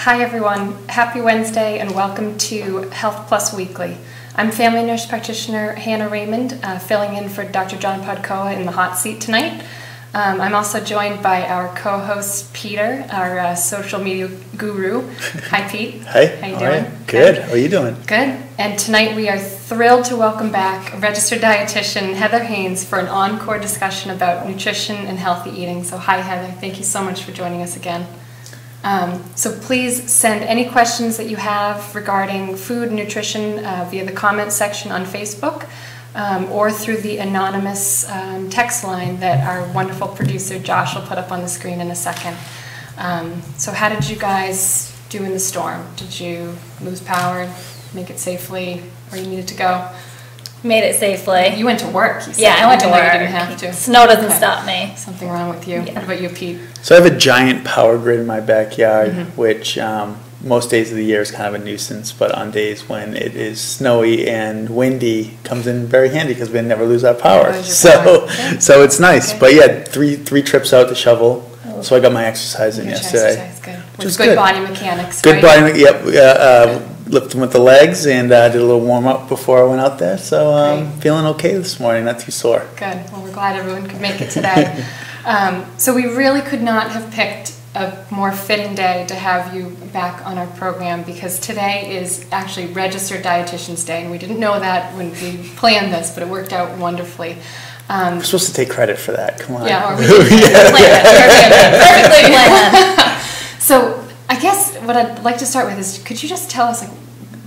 Hi everyone, happy Wednesday and welcome to Health Plus Weekly. I'm family nurse practitioner Hannah Raymond, filling in for Dr. John Podkoa in the hot seat tonight. I'm also joined by our co-host Peter, our social media guru. Hi Pete. Hey. How you doing? Right. Good. How are you doing? Good. And tonight we are thrilled to welcome back registered dietitian Heather Haynes for an encore discussion about nutrition and healthy eating. So hi Heather, thank you so much for joining us again. So please send any questions that you have regarding food and nutrition via the comments section on Facebook or through the anonymous text line that our wonderful producer Josh will put up on the screen in a second. So how did you guys do in the storm? Did you lose power, make it safely, where you needed to go? Made it safely. You went to work, you said. Yeah, I went to work. You didn't have to. Snow doesn't stop me. Something wrong with you. Yeah. What about you, Pete? So I have a giant power grid in my backyard, which most days of the year is kind of a nuisance, but on days when it is snowy and windy, comes in very handy because we never lose our power. So it's nice. Okay. But yeah, three trips out to shovel. So I got my exercise in yesterday. Exercise, good. With good body mechanics, good body, yep. Lifting with the legs and did a little warm up before I went out there. So feeling okay this morning, not too sore. Good. Well, we're glad everyone could make it today. So we really could not have picked a more fitting day to have you back on our program because today is actually Registered Dietitians Day, and we didn't know that when we planned this, but it worked out wonderfully. We're supposed to take credit for that. Come on. Yeah, or we perfectly planned. So I guess what I'd like to start with is, could you just tell us, like,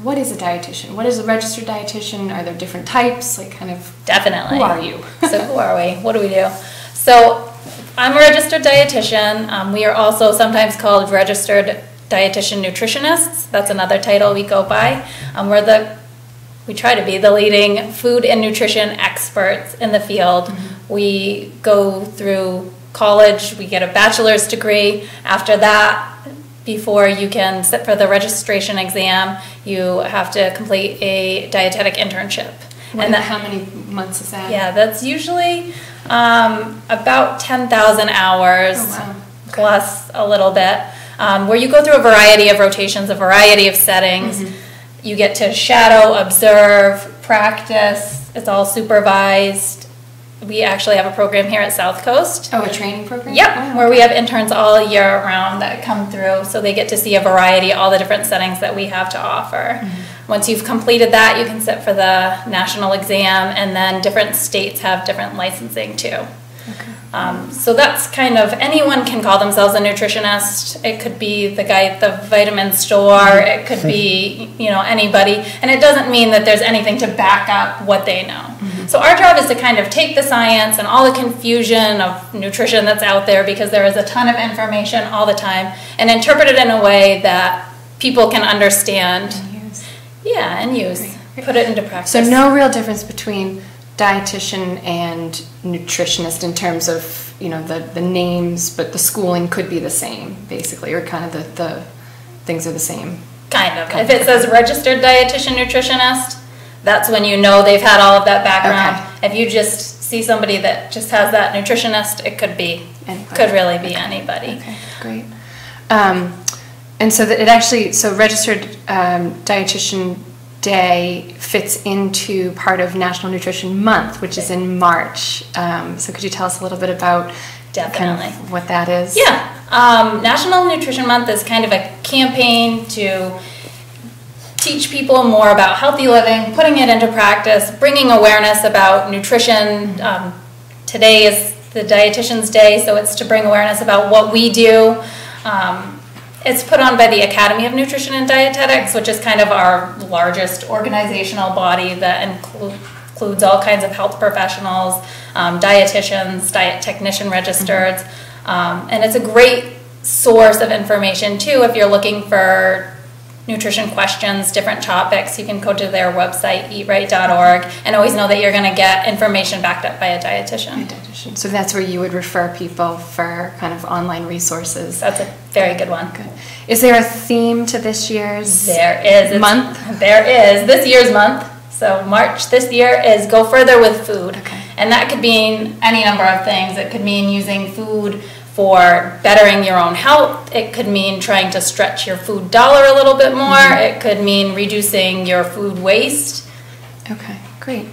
what is a dietitian? What is a registered dietitian? Are there different types? Like, kind of. Definitely. Who are you? So who are we? What do we do? So I'm a registered dietitian. We are also sometimes called registered dietitian nutritionists. That's another title we go by. We try to be the leading food and nutrition experts in the field. We go through college, we get a bachelor's degree. After that, before you can sit for the registration exam, you have to complete a dietetic internship. And how many months is that? Yeah, that's usually about 10,000 hours, plus a little bit, where you go through a variety of rotations, a variety of settings. You get to shadow, observe, practice. It's all supervised. We actually have a program here at Southcoast. Oh, a training program? Yep, where we have interns all year round that come through, so they get to see a variety, all the different settings that we have to offer. Once you've completed that, you can sit for the national exam, and then different states have different licensing too. So that's kind of, anyone can call themselves a nutritionist. It could be the guy at the vitamin store. It could be, anybody. And it doesn't mean that there's anything to back up what they know. So our job is to kind of take the science and all the confusion of nutrition that's out there, because there is a ton of information all the time, and interpret it in a way that people can understand. And use. Yeah, and use. Great. Put it into practice. So no real difference between dietitian and nutritionist in terms of the names, but the schooling could be the same basically, or kind of the things are the same. Kind of. If it says registered dietitian nutritionist, that's when you know they've had all of that background. If you just see somebody that just has that nutritionist, it could be anybody. Could really be anybody. Okay, great. And so that it actually, so registered dietitian Day fits into part of National Nutrition Month, which is in March. So could you tell us a little bit about kind of what that is? Yeah. National Nutrition Month is kind of a campaign to teach people more about healthy living, putting it into practice, bringing awareness about nutrition. Today is the Dietitian's Day, so it's to bring awareness about what we do. It's put on by the Academy of Nutrition and Dietetics, which is kind of our largest organizational body that includes all kinds of health professionals, dietitians, diet technician registered, and it's a great source of information too if you're looking for nutrition questions, different topics. You can go to their website, eatright.org, and always know that you're going to get information backed up by a dietitian. So that's where you would refer people for kind of online resources. That's a very good one. Good. Is there a theme to this year's month? There is. This year's month, so March this year, is Go Further with Food. And that could mean any number of things. It could mean using food for bettering your own health. It could mean trying to stretch your food dollar a little bit more. It could mean reducing your food waste. Okay, great.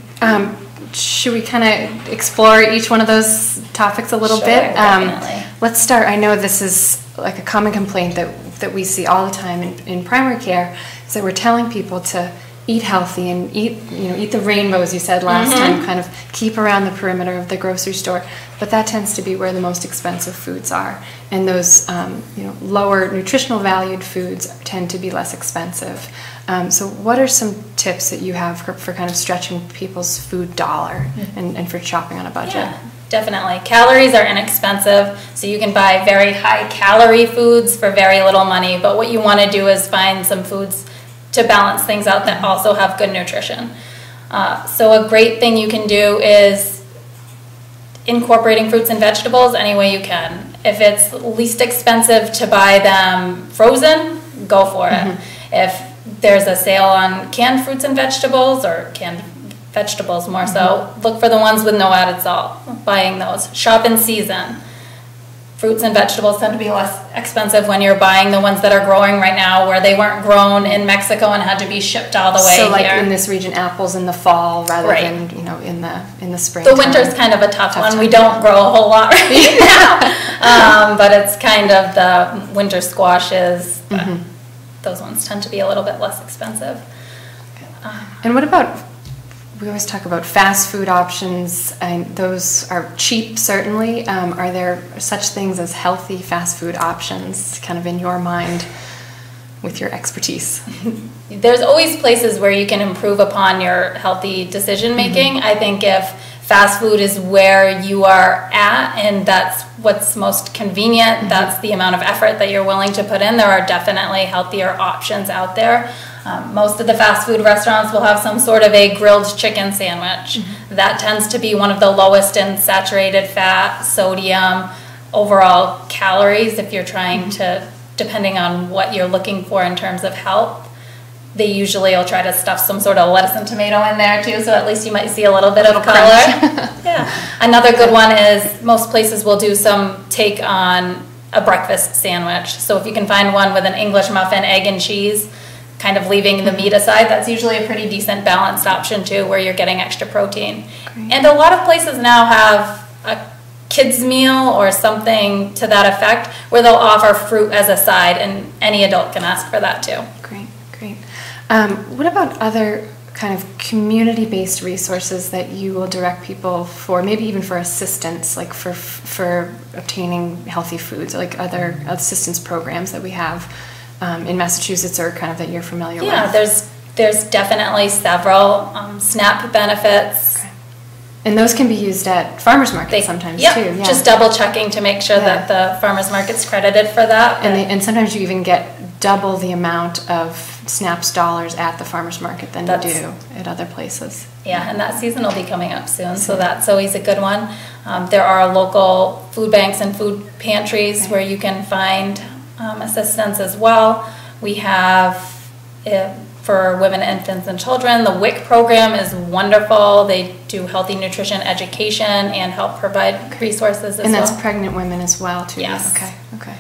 Should we kind of explore each one of those topics a little bit? Definitely. Let's start. I know this is like a common complaint that we see all the time in primary care, is that we're telling people to eat healthy and eat the rainbow, as you said last time, kind of keep around the perimeter of the grocery store. But that tends to be where the most expensive foods are, and those lower nutritional valued foods tend to be less expensive. So what are some tips that you have for kind of stretching people's food dollar and for shopping on a budget? Yeah, definitely. Calories are inexpensive, so you can buy very high calorie foods for very little money, but what you want to do is find some foods to balance things out that also have good nutrition. So a great thing you can do is incorporating fruits and vegetables any way you can. If it's least expensive to buy them frozen, go for it. If there's a sale on canned fruits and vegetables, or canned vegetables more so, look for the ones with no added salt, buying those. Shop in season. Fruits and vegetables tend to be less expensive when you're buying the ones that are growing right now, where they weren't grown in Mexico and had to be shipped all the way here. So like here. In this region, apples in the fall rather than in the spring. The winter's kind of a tough one. Time. We don't grow a whole lot right now, but it's kind of the winter squashes. Those ones tend to be a little bit less expensive. And what about, we always talk about fast food options, and those are cheap, certainly. Are there such things as healthy fast food options, kind of in your mind, with your expertise? There's always places where you can improve upon your healthy decision making. I think if fast food is where you are at and that's what's most convenient, that's the amount of effort that you're willing to put in, there are definitely healthier options out there. Most of the fast food restaurants will have some sort of a grilled chicken sandwich. That tends to be one of the lowest in saturated fat, sodium, overall calories if you're trying to, depending on what you're looking for in terms of health. They usually will try to stuff some sort of lettuce and tomato in there too, so at least you might see a little bit of color. Yeah. Another good one is most places will do some take on a breakfast sandwich. So if you can find one with an English muffin, egg and cheese, kind of leaving the meat aside, that's usually a pretty decent balanced option too, where you're getting extra protein. Great. And a lot of places now have a kids meal or something to that effect where they'll offer fruit as a side, and any adult can ask for that too. Great, great. What about other kind of community-based resources that you will direct people for, maybe even for assistance, like for obtaining healthy foods, like other assistance programs that we have in Massachusetts, or kind of that you're familiar with? Yeah, there's definitely several SNAP benefits. Okay. And those can be used at farmers markets sometimes too. Yeah, just double checking to make sure that the farmers market's credited for that. And sometimes you even get double the amount of SNAP's dollars at the farmers market than you do at other places. Yeah, and that season will be coming up soon, so that's always a good one. There are local food banks and food pantries where you can find assistance as well. We have, for women, infants, and children, the WIC program is wonderful. They do healthy nutrition education and help provide resources as well. And that's pregnant women as well, too? Yes. Okay.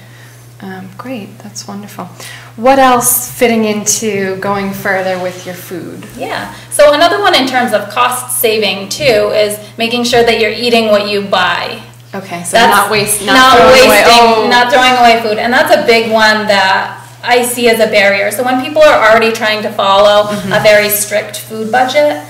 Great, that's wonderful. What else fitting into going further with your food? Yeah, so another one in terms of cost saving too is making sure that you're eating what you buy. Okay, so not throwing away food, and that's a big one that I see as a barrier. So when people are already trying to follow a very strict food budget,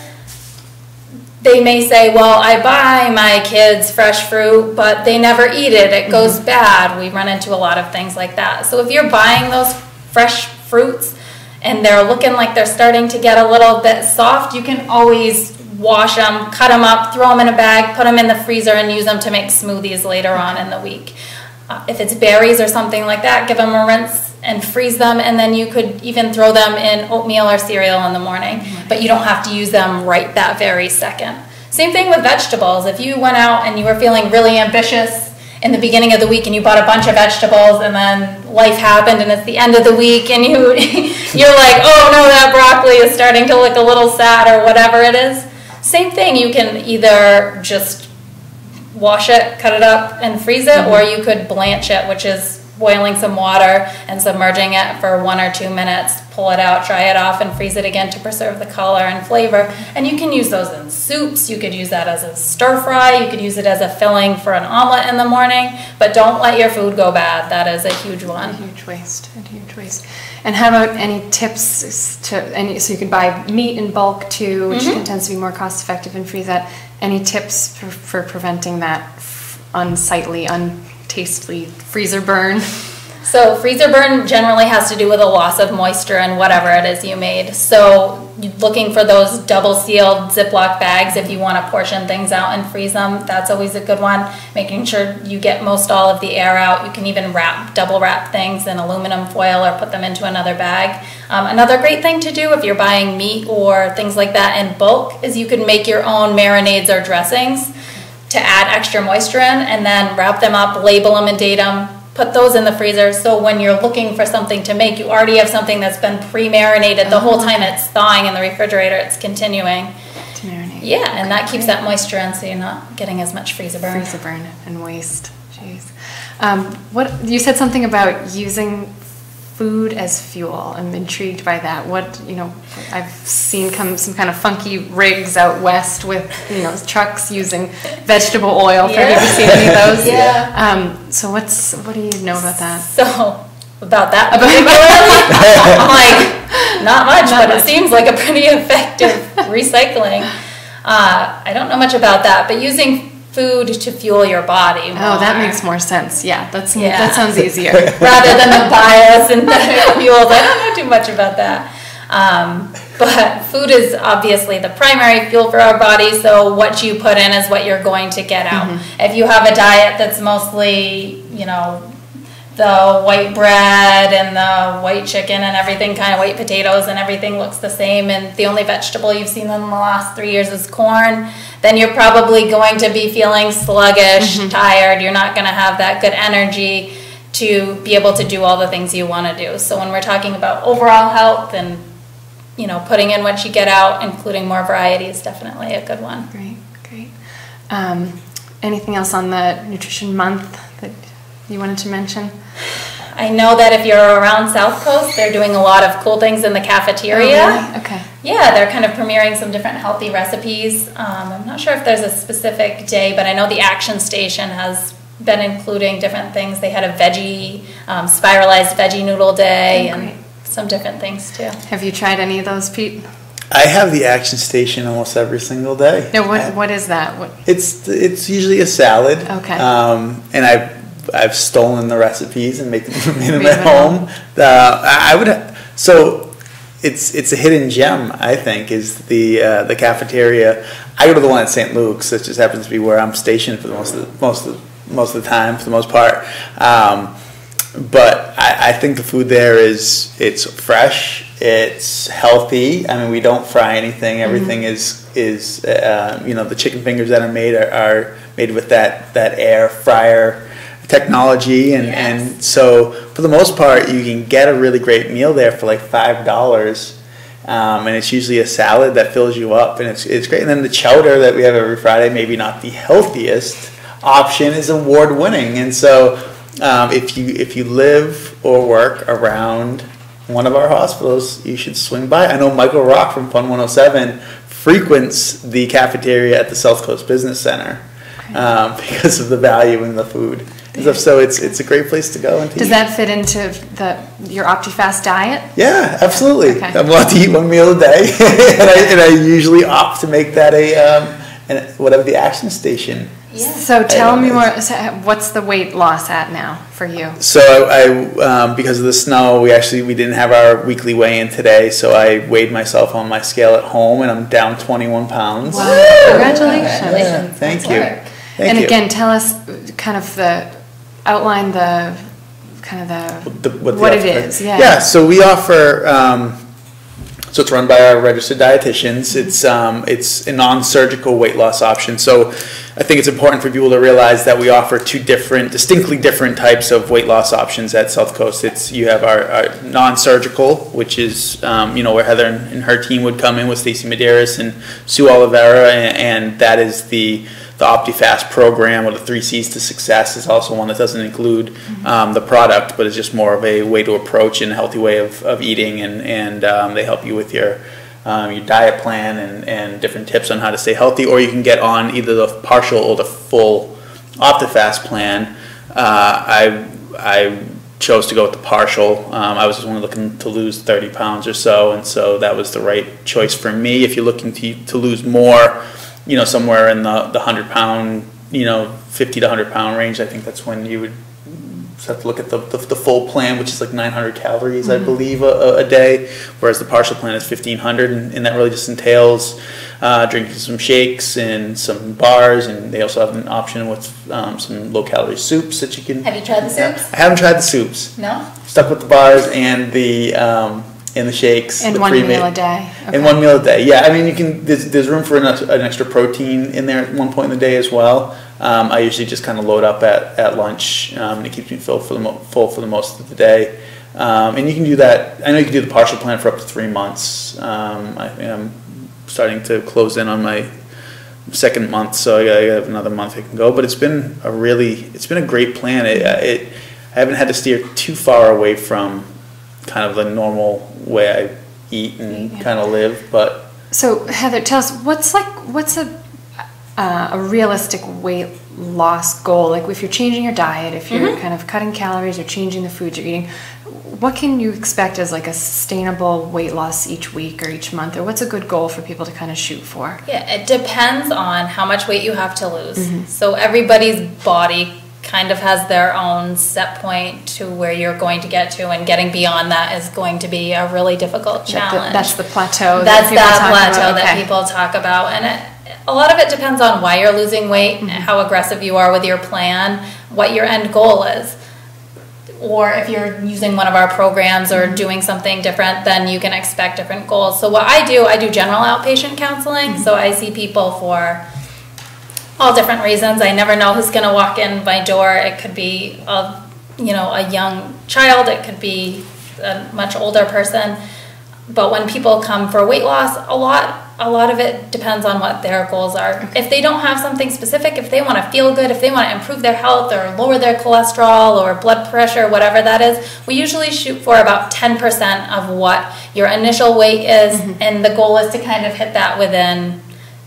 they may say, well, I buy my kids fresh fruit, but they never eat it. It goes bad. We run into a lot of things like that. So if you're buying those fresh fruits and they're looking like they're starting to get a little bit soft, you can always wash them, cut them up, throw them in a bag, put them in the freezer, and use them to make smoothies later on in the week. If it's berries or something like that, give them a rinse and freeze them, and then you could even throw them in oatmeal or cereal in the morning, but you don't have to use them right that very second. Same thing with vegetables. If you went out and you were feeling really ambitious in the beginning of the week and you bought a bunch of vegetables and then life happened and it's the end of the week and you're like, oh no, that broccoli is starting to look a little sad or whatever it is. Same thing, you can either just wash it, cut it up, and freeze it, or you could blanch it, which is boiling some water and submerging it for 1 or 2 minutes, pull it out, dry it off, and freeze it again to preserve the color and flavor. And you can use those in soups, you could use that as a stir fry, you could use it as a filling for an omelet in the morning, but don't let your food go bad. That is a huge one. A huge waste, a huge waste. And how about any tips so you can buy meat in bulk too, which tends to be more cost effective, and freeze that. Any tips for preventing that unsightly, untastely freezer burn? So freezer burn generally has to do with a loss of moisture in whatever it is you made. So looking for those double sealed Ziploc bags if you want to portion things out and freeze them, that's always a good one. Making sure you get most all of the air out. You can even double wrap things in aluminum foil or put them into another bag. Another great thing to do if you're buying meat or things like that in bulk is you can make your own marinades or dressings to add extra moisture in, and then wrap them up, label them and date them, put those in the freezer, so when you're looking for something to make, you already have something that's been pre-marinated the whole time it's thawing in the refrigerator, it's continuing to marinate. Yeah, and that keeps that moisture in, so you're not getting as much freezer burn. Freezer burn and waste. Jeez. What you said something about using food as fuel. I'm intrigued by that. What, I've seen some kind of funky rigs out west with, trucks using vegetable oil. Have you ever seen any of those? Yeah. So what do you know about that? So, about that I'm like, not much, but it seems like a pretty effective recycling. I don't know much about that, but using food to fuel your body more. Oh, that makes more sense. Yeah, that sounds easier. Rather than the biosynthetic fuels. I don't know too much about that. But food is obviously the primary fuel for our body, so what you put in is what you're going to get out. If you have a diet that's mostly, the white bread and the white chicken and everything, kind of white potatoes, and everything looks the same, and the only vegetable you've seen in the last 3 years is corn, then you're probably going to be feeling sluggish, tired. You're not going to have that good energy to be able to do all the things you want to do. So when we're talking about overall health and putting in what you get out, including more variety, is definitely a good one. Great. Anything else on the Nutrition Month that you wanted to mention? I know that if you're around Southcoast, they're doing a lot of cool things in the cafeteria. Oh, really? Okay. Yeah, they're kind of premiering some different healthy recipes. I'm not sure if there's a specific day, but I know the Action Station has been including different things. They had a spiralized veggie noodle day, and some different things too. Have you tried any of those, Pete? I have the Action Station almost every single day. No, what is that? It's usually a salad. Okay. And I've stolen the recipes and made them at home. So it's a hidden gem, I think, is the cafeteria. I go to the one at St. Luke's, that just happens to be where I'm stationed for the most of the time, for the most part. But I think the food there it's fresh, it's healthy. I mean, we don't fry anything. Everything is the chicken fingers that are made with that air fryer technology, and so for the most part you can get a really great meal there for like $5, and it's usually a salad that fills you up, and it's great. And then the chowder that we have every Friday, maybe not the healthiest option, is award winning. And so if you live or work around one of our hospitals, you should swing by. I know Michael Rock from Fun 107 frequents the cafeteria at the Southcoast Business Center because of the value in the food. So it's a great place to go. Does that fit into your OptiFast diet? Yeah, absolutely. Okay. I'm allowed to eat one meal a day, and I usually opt to make that whatever the Action Station. Yeah. So tell me more. What's the weight loss at now for you? So I because of the snow, we didn't have our weekly weigh-in today. So I weighed myself on my scale at home, and I'm down 21 pounds. Wow! Congratulations! Yeah, thank you. And again, tell us kind of outline what it is. Yeah. So we offer. So it's run by our registered dietitians. It's a non-surgical weight loss option. So I think it's important for people to realize that we offer two distinctly different types of weight loss options at Southcoast. You have our non-surgical, which is where Heather and her team would come in with Stacey Medeiros and Sue Oliveira, and that is the the OptiFast program, or the 3 C's to Success, is also one that doesn't include the product, but it's just more of a way to approach and a healthy way of eating, and they help you with your diet plan and different tips on how to stay healthy. Or you can get on either the partial or the full OptiFast plan. I chose to go with the partial. I was just only looking to lose 30 pounds or so, and so that was the right choice for me. If you're looking to lose more, somewhere in the 100-pound, 50 to 100-pound range, I think that's when you would have to look at the full plan, which is like 900 calories, I believe, a day, whereas the partial plan is 1,500, and that really just entails drinking some shakes and some bars, and they also have an option with some low-calorie soups that you can... Have you tried the soups? I haven't tried the soups. No? Stuck with the bars and the shakes. And one meal a day. Okay. And 1 meal a day. Yeah, I mean, you can. There's room for an extra protein in there at one point in the day as well. I usually just kind of load up at lunch, and it keeps me full for the most of the day. And you can do that. I know you can do the partial plan for up to 3 months. I'm starting to close in on my 2nd month, so I have another month I can go. But it's been a great plan. I haven't had to steer too far away from kind of the normal way I eat and kind of live. But so Heather, tell us what's a realistic weight loss goal? Like if you're changing your diet, if you're kind of cutting calories or changing the foods you're eating, what can you expect as like a sustainable weight loss each week or each month, or what's a good goal for people to kind of shoot for? Yeah, it depends on how much weight you have to lose. So everybody's body kind of has their own set point to where you're going to get to, and getting beyond that is going to be a really difficult challenge. That's the plateau. That's that plateau that people talk about, and a lot of it depends on why you're losing weight, how aggressive you are with your plan, what your end goal is. Or if you're using one of our programs or doing something different, then you can expect different goals. So what I do general outpatient counseling. So I see people for all different reasons. I never know who's going to walk in my door. It could be a young child. It could be a much older person. But when people come for weight loss, a lot of it depends on what their goals are. Okay. If they don't have something specific, if they want to feel good, if they want to improve their health or lower their cholesterol or blood pressure, whatever that is, we usually shoot for about 10% of what your initial weight is, and the goal is to kind of hit that within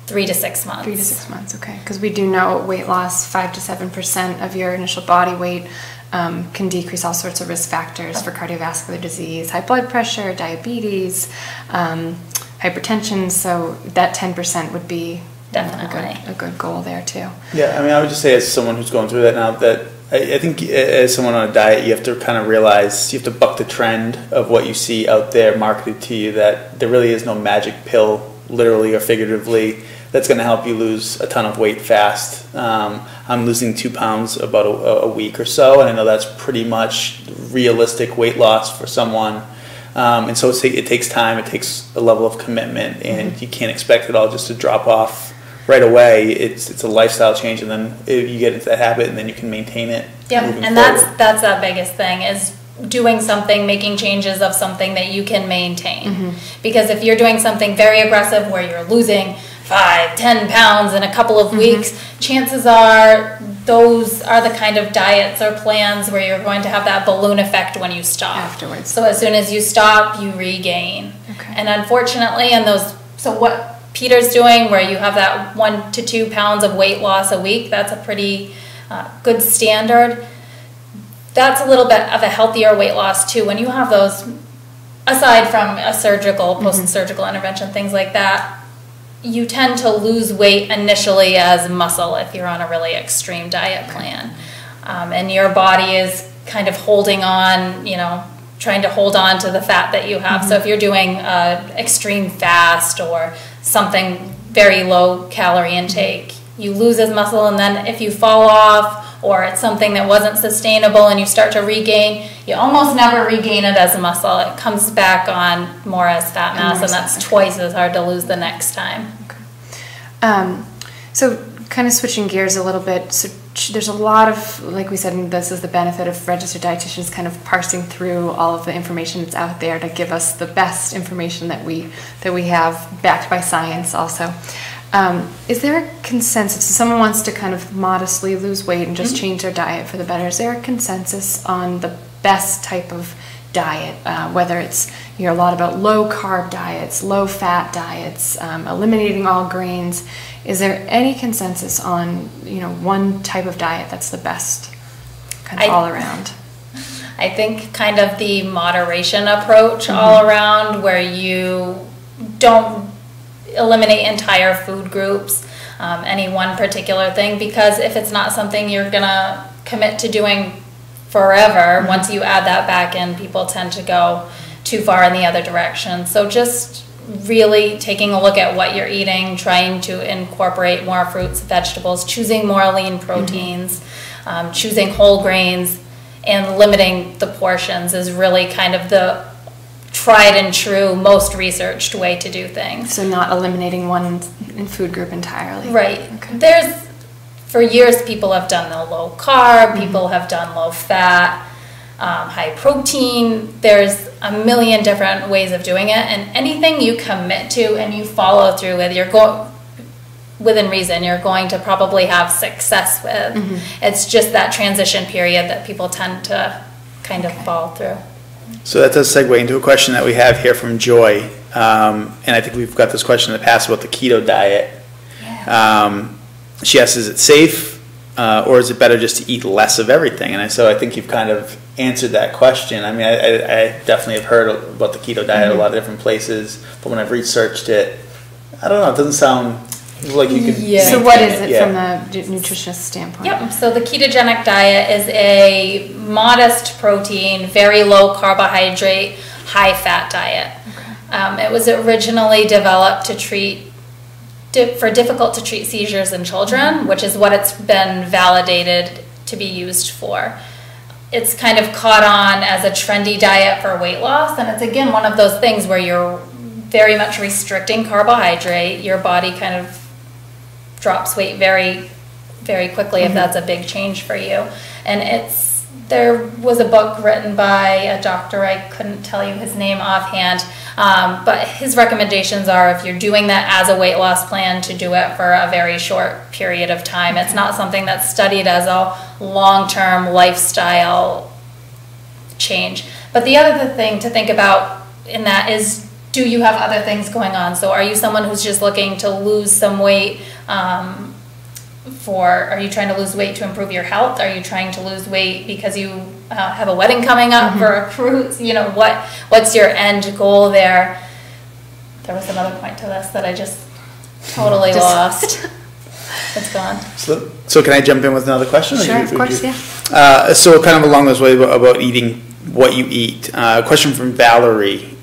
3 to 6 months. 3 to 6 months, okay. Because we do know weight loss, 5 to 7% of your initial body weight can decrease all sorts of risk factors for cardiovascular disease, high blood pressure, diabetes, hypertension. So that 10% would be definitely a good goal there too. Yeah, I mean, I would just say as someone who's going through that now, that I think as someone on a diet, you have to kind of realize, you have to buck the trend of what you see out there marketed to you, that there really is no magic pill, literally or figuratively, that's going to help you lose a ton of weight fast. I'm losing 2 pounds about a week or so, and I know that's pretty much realistic weight loss for someone. And so it takes time, it takes a level of commitment, and you can't expect it all just to drop off right away. It's a lifestyle change, and then you get into that habit, and then you can maintain it. Yeah, and that's the biggest thing, is doing something, making changes of something that you can maintain. Because if you're doing something very aggressive where you're losing 5-10 pounds in a couple of weeks, chances are those are the kind of diets or plans where you're going to have that balloon effect when you stop. Afterwards. So as soon as you stop, you regain. Okay. And unfortunately, so what Peter's doing, where you have that 1 to 2 pounds of weight loss a week, that's a pretty good standard. That's a little bit of a healthier weight loss too. When you have those, aside from a surgical, post-surgical intervention, things like that, you tend to lose weight initially as muscle if you're on a really extreme diet plan. And your body is kind of holding on, trying to hold on to the fat that you have. So if you're doing extreme fast or something very low calorie intake, you lose as muscle, and then if you fall off or it's something that wasn't sustainable and you start to regain, you almost never regain it as muscle. It comes back on more as fat mass, and that's twice as hard to lose the next time. Okay. So kind of switching gears a little bit, so there's a lot of, like we said, and this is the benefit of registered dietitians, kind of parsing through all of the information that's out there to give us the best information that we have, backed by science also. Is there a consensus? If someone wants to kind of modestly lose weight and just change their diet for the better, is there a consensus on the best type of diet, whether it's, you hear a lot about low carb diets, low fat diets, eliminating all grains? Is there any consensus on, one type of diet that's the best kind of all around? I think kind of the moderation approach all around, where you don't eliminate entire food groups, any one particular thing, because if it's not something you're gonna commit to doing forever, once you add that back in, people tend to go too far in the other direction. So just really taking a look at what you're eating, trying to incorporate more fruits, vegetables, choosing more lean proteins, choosing whole grains, and limiting the portions is really kind of the tried and true, most researched way to do things. So not eliminating one food group entirely. Right. Okay. For years, people have done the low carb, people have done low fat, high protein. There's a million different ways of doing it, and anything you commit to and you follow through with, within reason, you're going to probably have success with. It's just that transition period that people tend to kind of fall through. So that does segue into a question that we have here from Joy, and I think we've got this question in the past about the keto diet. Yeah. She asks, is it safe, or is it better just to eat less of everything? And so I think you've kind of answered that question. I mean, I definitely have heard about the keto diet a lot of different places, but when I've researched it, I don't know, it doesn't sound like you could. So what is it from a nutritionist standpoint? Yep. So the ketogenic diet is a modest protein, very low carbohydrate, high fat diet. Okay. It was originally developed to treat for difficult to treat seizures in children, which is what it's been validated to be used for. It's kind of caught on as a trendy diet for weight loss, and it's again one of those things where you're very much restricting carbohydrate. Your body kind of drops weight very, very quickly if that's a big change for you. And there was a book written by a doctor, I couldn't tell you his name offhand, but his recommendations are, if you're doing that as a weight loss plan, to do it for a very short period of time. It's not something that's studied as a long-term lifestyle change. But the other thing to think about in that is, do you have other things going on? So are you someone who's just looking to lose some weight are you trying to lose weight to improve your health? Are you trying to lose weight because you have a wedding coming up for a cruise? What's your end goal there? There was another point to this that I just totally lost. It's gone. So can I jump in with another question? Sure, of course, yeah. So kind of along those ways about eating what you eat. A question from Valerie.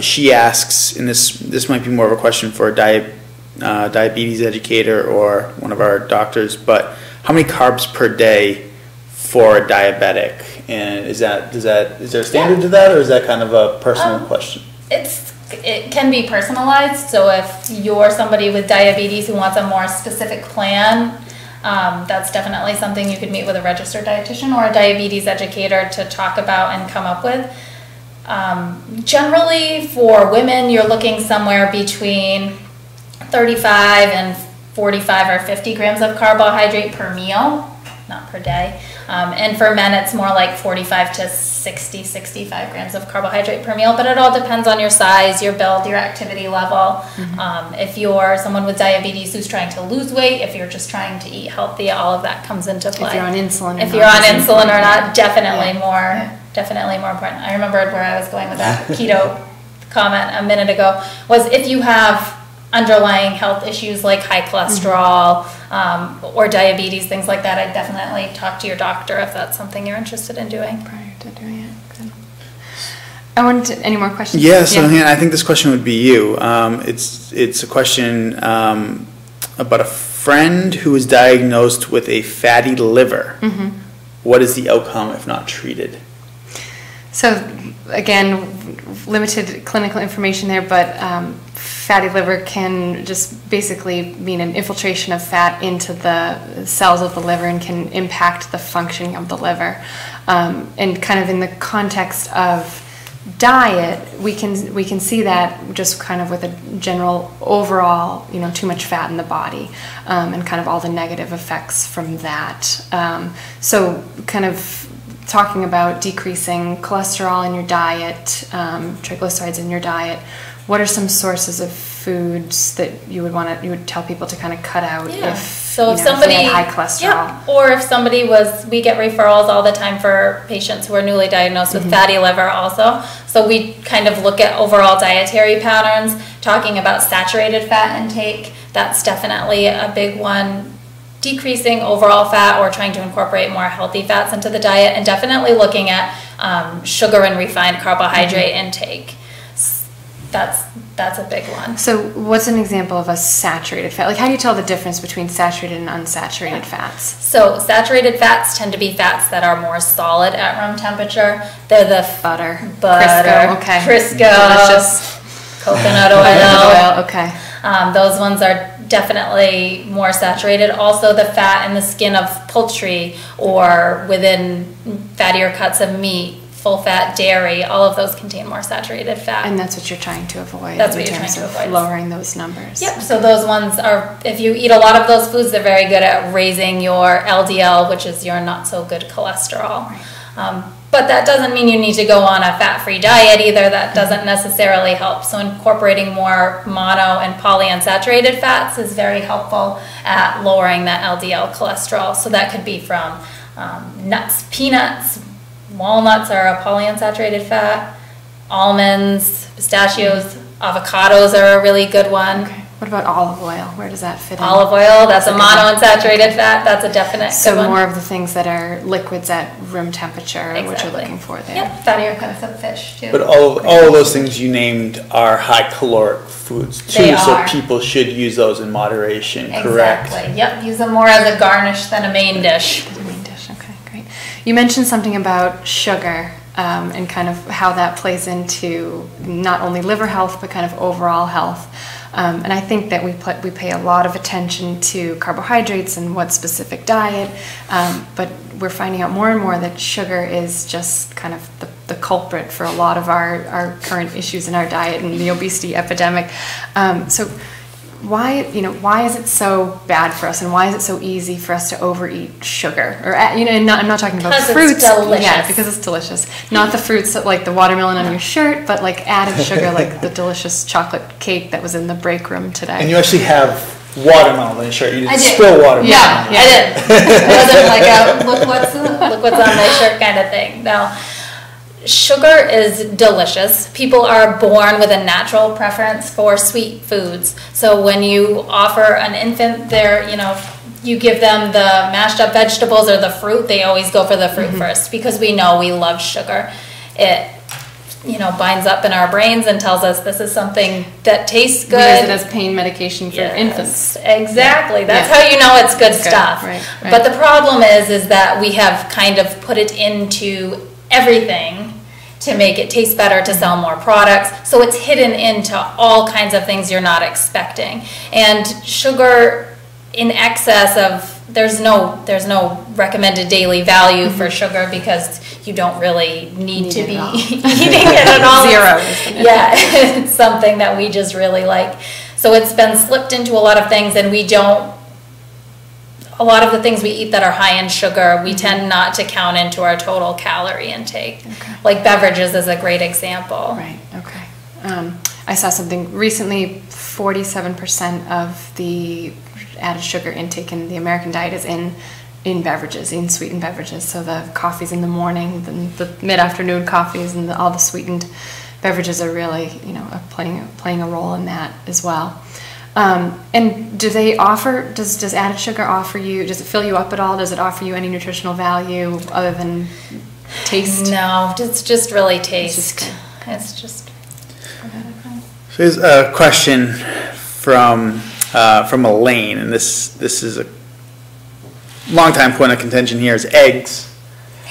She asks, and this might be more of a question for a diabetes educator or one of our doctors, but how many carbs per day for a diabetic? And is there a standard to that, or is that kind of a personal question? It can be personalized. So if you're somebody with diabetes who wants a more specific plan, that's definitely something you could meet with a registered dietitian or a diabetes educator to talk about and come up with. Generally for women, you're looking somewhere between 35 and 45 or 50 grams of carbohydrate per meal, not per day. And for men, it's more like 45 to 65 grams of carbohydrate per meal, but it all depends on your size, your build, your activity level. If you're someone with diabetes who's trying to lose weight, if you're just trying to eat healthy, all of that comes into play. If you're on insulin. If you're on insulin or not, definitely more important. I remembered where I was going with that keto comment a minute ago, was if you have underlying health issues like high cholesterol or diabetes, things like that, I'd definitely talk to your doctor if that's something you're interested in doing. Prior to doing it. Good. Any more questions? Yeah, so I think this question would be you. It's a question about a friend who was diagnosed with a fatty liver. What is the outcome if not treated? So again, limited clinical information there, but fatty liver can just basically mean an infiltration of fat into the cells of the liver and can impact the functioning of the liver. And kind of in the context of diet, we can see that just kind of with a general overall, too much fat in the body, and kind of all the negative effects from that. So kind of talking about decreasing cholesterol in your diet, triglycerides in your diet, what are some sources of foods that you would tell people to kind of cut out if somebody had high cholesterol? Or if somebody we get referrals all the time for patients who are newly diagnosed with fatty liver also. So we kind of look at overall dietary patterns, talking about saturated fat intake. That's definitely a big one. Decreasing overall fat or trying to incorporate more healthy fats into the diet, and definitely looking at sugar and refined carbohydrate intake. That's a big one. So what's an example of a saturated fat? Like, how do you tell the difference between saturated and unsaturated fats? So saturated fats tend to be fats that are more solid at room temperature. They're the butter, Crisco, okay, Crisco, delicious, coconut oil. Okay. Those ones are definitely more saturated. Also, the fat in the skin of poultry or within fattier cuts of meat, full fat dairy, all of those contain more saturated fat. And that's what you're trying to avoid. That's what you're trying to avoid. Lowering those numbers. Yep. So those ones are, if you eat a lot of those foods, they're very good at raising your LDL, which is your not so good cholesterol. Right. But that doesn't mean you need to go on a fat-free diet either. That doesn't necessarily help. So incorporating more mono and polyunsaturated fats is very helpful at lowering that LDL cholesterol. So that could be from nuts, peanuts, walnuts are a polyunsaturated fat, almonds, pistachios, avocados are a really good one. Okay. What about olive oil? Where does that fit in? Olive oil, that's a monounsaturated fat. That's a definite So good one. more of the things that are liquids at room temperature, what you're looking for there. Yep, fattier cuts of fish too. But all of those things you named are high caloric foods too, They so are. people should use those in moderation, correct? Exactly. Yep, use them more as a garnish than a main dish. The main dish, okay, great. You mentioned something about sugar and kind of how that plays into not only liver health but kind of overall health. And I think that we pay a lot of attention to carbohydrates and what specific diet, but we're finding out more and more that sugar is just kind of the culprit for a lot of our current issues in our diet and the obesity epidemic. So why is it so bad for us, and why is it so easy for us to overeat sugar? Or and I'm not talking about Because fruits. it's delicious. Yeah, because it's delicious. Not the fruits that, like the watermelon on your shirt, but like added sugar, like the delicious chocolate cake that was in the break room today. And you actually have watermelon on your shirt. You didn't I did. spill watermelon. Yeah, I did. It wasn't like a look what's on my shirt kind of thing. No. Sugar is delicious. People are born with a natural preference for sweet foods. So when you offer an infant you give them the mashed up vegetables or the fruit, they always go for the fruit first because we know we love sugar. It binds up in our brains and tells us this is something that tastes good. We use it as pain medication for infants. Exactly. That's how you know it's good stuff. Right. But the problem is that we have kind of put it into everything to make it taste better, to sell more products. So it's hidden into all kinds of things you're not expecting. And sugar in excess of, there's no recommended daily value for sugar because you don't really need to be eating it at all. Zero. Yeah, it's something that we just really like. So it's been slipped into a lot of things, and a lot of the things we eat that are high in sugar, we tend not to count into our total calorie intake. Okay. Like beverages is a great example. Right, okay. I saw something recently, 47% of the added sugar intake in the American diet is in beverages, in sweetened beverages. So the coffees in the morning, the mid-afternoon coffees, and all the sweetened beverages are really, playing a role in that as well. And does added sugar offer you, does it fill you up at all? Does it offer you any nutritional value other than taste? No, it's just really taste. It's just So here's a question from Elaine, and this is a long time point of contention here, is eggs.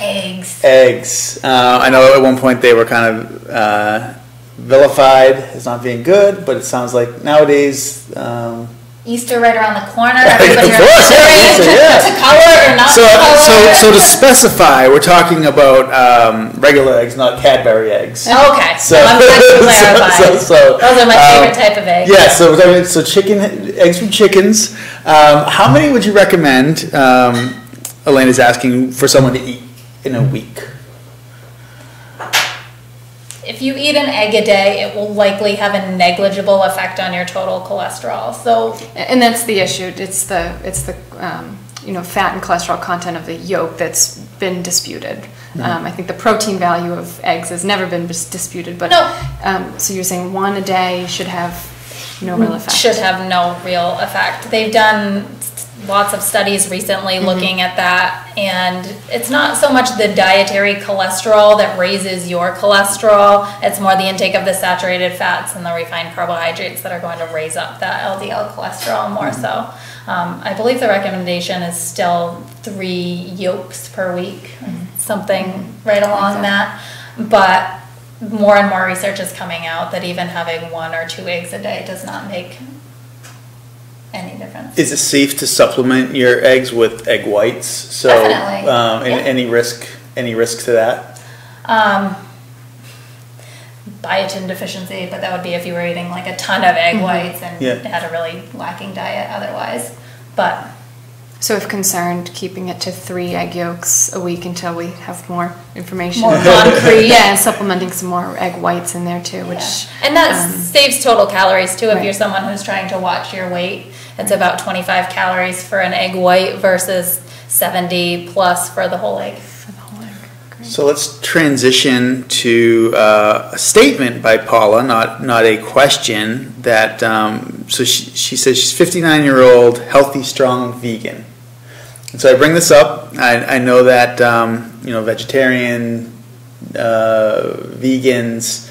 Eggs. I know at one point they were kind of vilified as not being good, but it sounds like nowadays Easter right around the corner. Everybody to color or not to color. So to specify, we're talking about regular eggs, not Cadbury eggs. Okay, So I'm glad you clarified. so, those are my favorite type of egg. Yeah, so chicken eggs from chickens. How many would you recommend? Elena's asking for someone to eat in a week. If you eat an egg a day, it will likely have a negligible effect on your total cholesterol. So, and that's the issue. It's the fat and cholesterol content of the yolk that's been disputed. I think the protein value of eggs has never been disputed. But no. So you're saying one a day should have no real effect. Should have no real effect. They've done lots of studies recently looking at that, and it's not so much the dietary cholesterol that raises your cholesterol, it's more the intake of the saturated fats and the refined carbohydrates that are going to raise up that LDL cholesterol more so. I believe the recommendation is still 3 yolks per week, something right along that, but more and more research is coming out that even having 1 or 2 eggs a day does not make any difference. Is it safe to supplement your eggs with egg whites? So, definitely. Any risk to that? Biotin deficiency, but that would be if you were eating like a ton of egg whites and had a really lacking diet otherwise. But so if concerned, keeping it to 3 egg yolks a week until we have more information. More concrete. Yeah, and supplementing some more egg whites in there too, which and that saves total calories too. If you're someone who's trying to watch your weight, it's about 25 calories for an egg white versus 70 plus for the whole egg. So let's transition to a statement by Paula, not a question. That so she says she's 59-year-old, healthy, strong vegan. And so I bring this up. I know that vegetarian, vegans,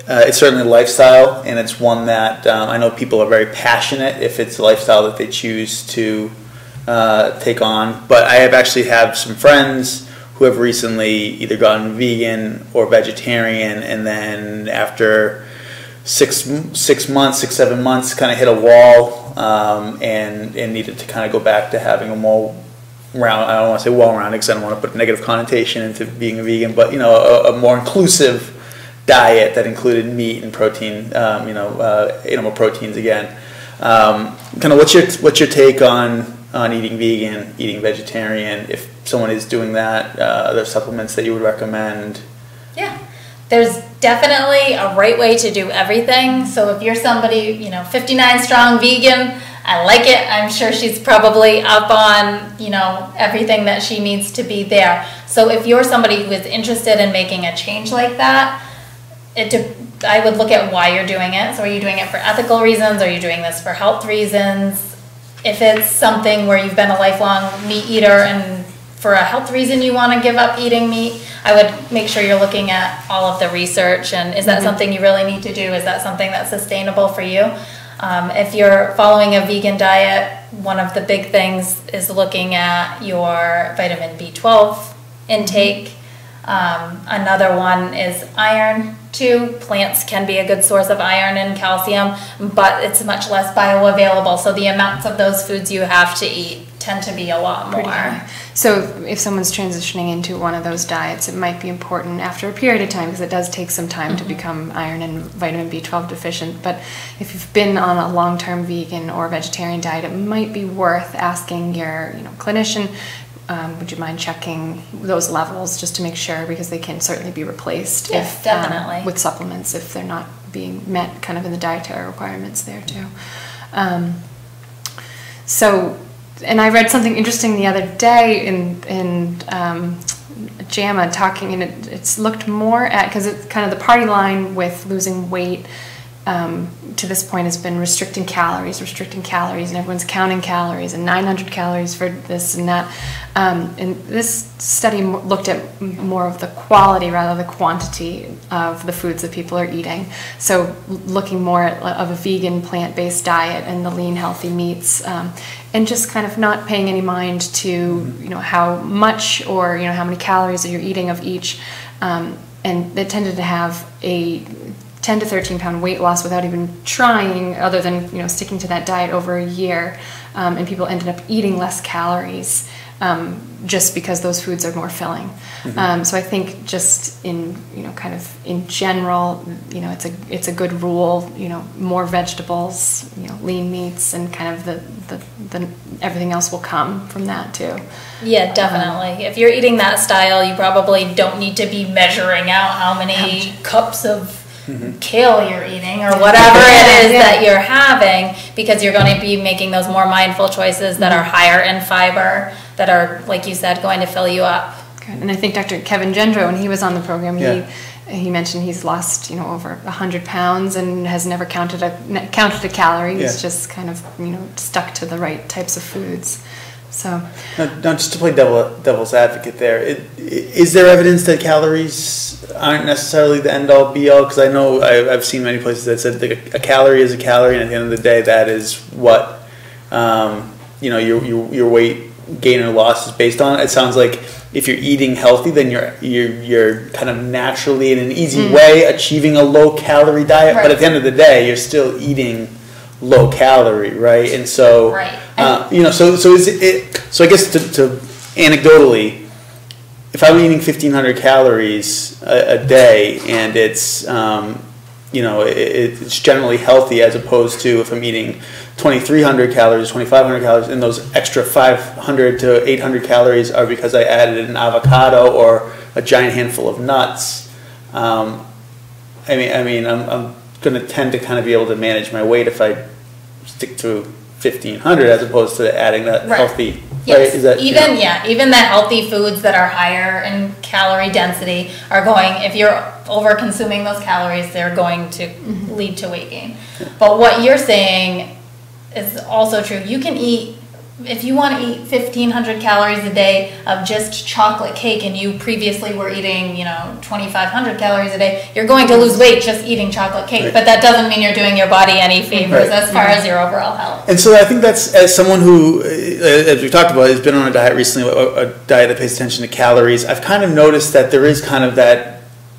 it's certainly a lifestyle, and it's one that I know people are very passionate if it's a lifestyle that they choose to take on. But I have actually had some friends who have recently either gotten vegan or vegetarian, and then after 6 months, 7 months, kind of hit a wall and needed to kind of go back to having a more round, I don't want to say well-rounded because I don't want to put a negative connotation into being a vegan, but a more inclusive diet that included meat and protein, animal proteins again. Kind of what's your take on eating vegan, eating vegetarian? If someone is doing that, are there supplements that you would recommend? Yeah, there's definitely a right way to do everything. So if you're somebody, 59 strong vegan, I like it. I'm sure she's probably up on, everything that she needs to be there. So if you're somebody who is interested in making a change like that, I would look at why you're doing it. So are you doing it for ethical reasons? Are you doing this for health reasons? If it's something where you've been a lifelong meat eater and for a health reason you want to give up eating meat, I would make sure you're looking at all of the research and is that something you really need to do? Is that something that's sustainable for you? If you're following a vegan diet, one of the big things is looking at your vitamin B12 intake. Another one is iron too. Plants can be a good source of iron and calcium, but it's much less bioavailable. So the amounts of those foods you have to eat tend to be a lot more. So if someone's transitioning into one of those diets, it might be important after a period of time, because it does take some time to become iron and vitamin B12 deficient. But if you've been on a long-term vegan or vegetarian diet, it might be worth asking your clinician, would you mind checking those levels just to make sure, because they can certainly be replaced definitely with supplements if they're not being met kind of in the dietary requirements there too. And I read something interesting the other day in JAMA talking, and it's looked more at, because it's kind of the party line with losing weight to this point has been restricting calories, and everyone's counting calories, and 900 calories for this and that. And this study looked at more of the quality rather than the quantity of the foods that people are eating. So looking more at of a vegan plant-based diet and the lean healthy meats, and just kind of not paying any mind to how much or how many calories that you're eating of each. And it tended to have a 10 to 13 pound weight loss without even trying, other than sticking to that diet over a year. and people ended up eating less calories just because those foods are more filling. So I think just in, kind of in general, it's a good rule, more vegetables, lean meats, and kind of the everything else will come from that too. Yeah, definitely. If you're eating that style, you probably don't need to be measuring out how many cups of kale you're eating or whatever it is that you're having, because you're going to be making those more mindful choices that are higher in fiber, that are, like you said, going to fill you up. Good. And I think Dr. Kevin Gendro, when he was on the program, he mentioned he's lost over 100 pounds and has never counted a calorie. He's just kind of stuck to the right types of foods. So now just to play devil's advocate there, is there evidence that calories aren't necessarily the end all be all? Because I know I've seen many places that said that a calorie is a calorie, and at the end of the day, that is what your weight gain or loss is based on. It sounds like if you're eating healthy, then you're kind of naturally in an easy way achieving a low calorie diet. But at the end of the day, you're still eating low calorie, right? And so, so is it? So I guess to anecdotally, if I'm eating 1,500 calories a day, and it's it's generally healthy, as opposed to if I'm eating 2,300 calories, 2,500 calories, and those extra 500 to 800 calories are because I added an avocado or a giant handful of nuts. I'm going to tend to kind of be able to manage my weight if I stick to 1,500 as opposed to adding that healthy. Yes. Right? Is that, even the healthy foods that are higher in calorie density are going, if you're over consuming those calories, they're going to lead to weight gain. But what you're saying is also true. You can eat, if you want to eat 1,500 calories a day of just chocolate cake, and you previously were eating 2,500 calories a day, you're going to lose weight just eating chocolate cake. But that doesn't mean you're doing your body any favors as far as your overall health. And so I think that's, as someone who, as we talked about, has been on a diet recently, a diet that pays attention to calories, I've kind of noticed that there is kind of that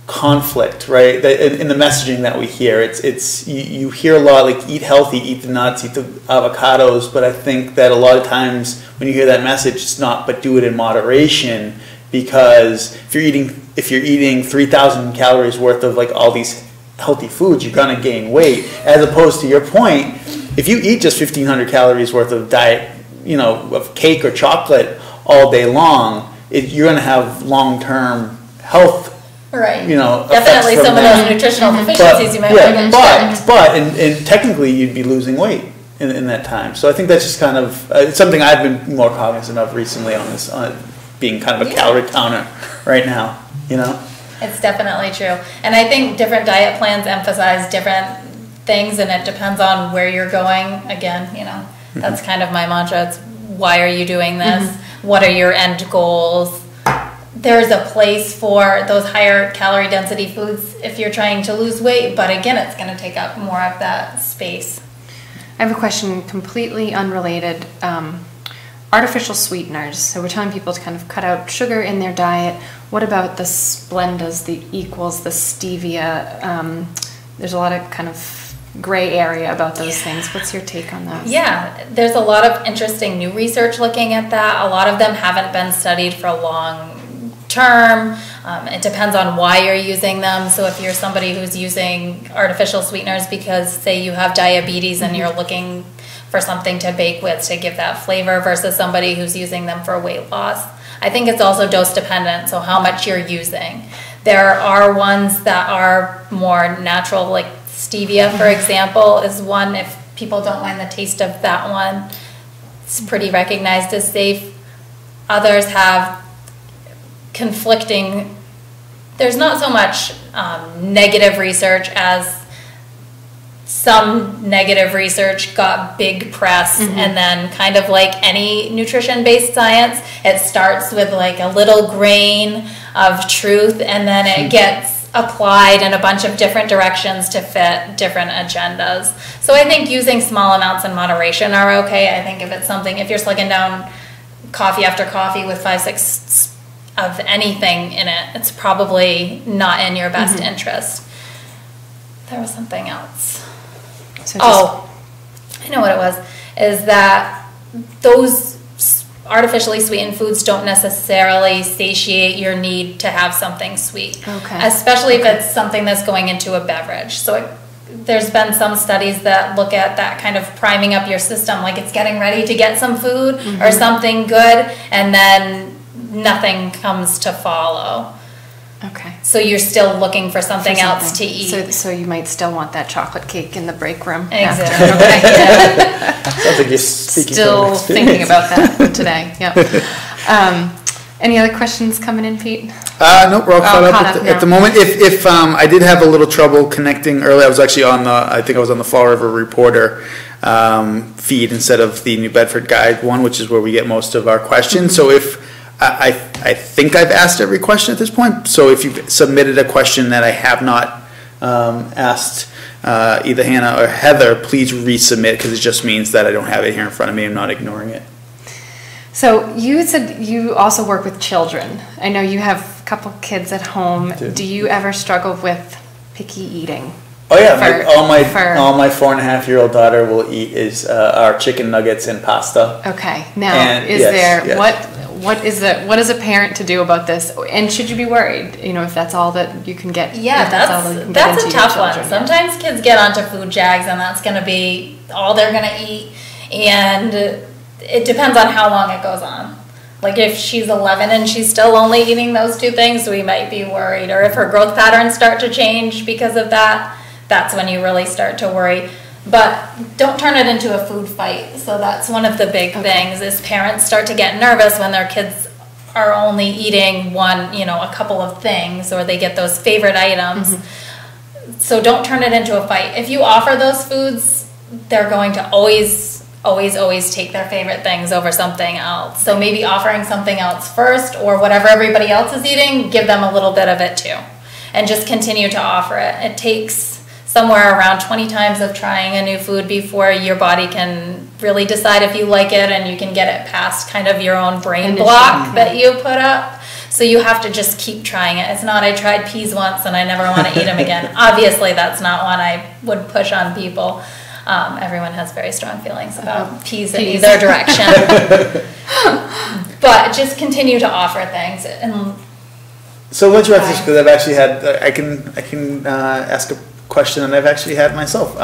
conflict, right? That in the messaging that we hear, it's you hear a lot like eat healthy, eat the nuts, eat the avocados, but I think that a lot of times when you hear that message, it's not, but do it in moderation, because if you're eating 3,000 calories worth of like all these healthy foods, you're gonna gain weight. As opposed to your point, if you eat just 1,500 calories worth of diet, of cake or chocolate all day long, you're gonna have long-term health. Right. Definitely some of those nutritional deficiencies you might want to but technically you'd be losing weight in that time. So I think that's just kind of it's something I've been more cognizant of recently on this, being kind of a calorie counter right now. It's definitely true, and I think different diet plans emphasize different things, and it depends on where you're going. Again, that's kind of my mantra. It's why are you doing this? What are your end goals? There's a place for those higher calorie density foods if you're trying to lose weight, but again, it's going to take up more of that space. I have a question completely unrelated. Artificial sweeteners. So we're telling people to kind of cut out sugar in their diet. What about the Splendas, the Equals, the stevia? There's a lot of kind of gray area about those things. What's your take on those? Yeah, there's a lot of interesting new research looking at that. A lot of them haven't been studied for a long term. It depends on why you're using them. So if you're somebody who's using artificial sweeteners because, say, you have diabetes and you're looking for something to bake with to give that flavor, versus somebody who's using them for weight loss, I think it's also dose dependent, so how much you're using. There are ones that are more natural, like stevia, for example, is one. If people don't mind the taste of that one, it's pretty recognized as safe. Others have conflicting, there's not so much negative research as some negative research got big press, and then kind of like any nutrition-based science, it starts with like a little grain of truth, and then it gets applied in a bunch of different directions to fit different agendas. So I think using small amounts in moderation are okay. I think if it's something, if you're slugging down coffee after coffee with 5-6 of anything in it, it's probably not in your best interest. There was something else. So I know what it was, is that those artificially sweetened foods don't necessarily satiate your need to have something sweet. Okay. Especially if it's something that's going into a beverage. So there's been some studies that look at that kind of priming up your system, like it's getting ready to get some food or something good, and then nothing comes to follow. Okay. So you're still looking for something else to eat. So you might still want that chocolate cake in the break room. Exactly. Sounds like you're speaking Still from thinking about that today. Yep. Any other questions coming in, Pete? No, we're all caught up at the moment. If I did have a little trouble connecting earlier, I was actually I think I was on the Fall River Reporter feed instead of the New Bedford Guide one, which is where we get most of our questions. So if I think I've asked every question at this point. So if you've submitted a question that I have not asked either Hannah or Heather, please resubmit, because it just means that I don't have it here in front of me. I'm not ignoring it. So you said you also work with children. I know you have a couple kids at home. Do you ever struggle with picky eating? Oh yeah, all my 4.5-year-old daughter will eat is our chicken nuggets and pasta. Okay, now what is a parent to do about this? And should you be worried? You know, if that's all that you can get. Yeah, that's a tough one. Sometimes kids get onto food jags, and that's going to be all they're going to eat, and it depends on how long it goes on. Like if she's 11 and she's still only eating those two things, we might be worried. Or if her growth patterns start to change because of that, that's when you really start to worry. But don't turn it into a food fight. So that's one of the big things is parents start to get nervous when their kids are only eating a couple of things, or they get those favorite items. So don't turn it into a fight. If you offer those foods, they're going to always take their favorite things over something else. So maybe offering something else first, or whatever everybody else is eating, give them a little bit of it too. And just continue to offer it. It takes somewhere around 20 times of trying a new food before your body can really decide if you like it, and you can get it past kind of your own brain block that you put up. So you have to just keep trying it. It's not, I tried peas once and I never want to eat them again. Obviously, that's not one I would push on people. Everyone has very strong feelings about peas in either direction. But just continue to offer things. And so let's wrap this, because I've actually had, I can ask a question that I've actually had myself.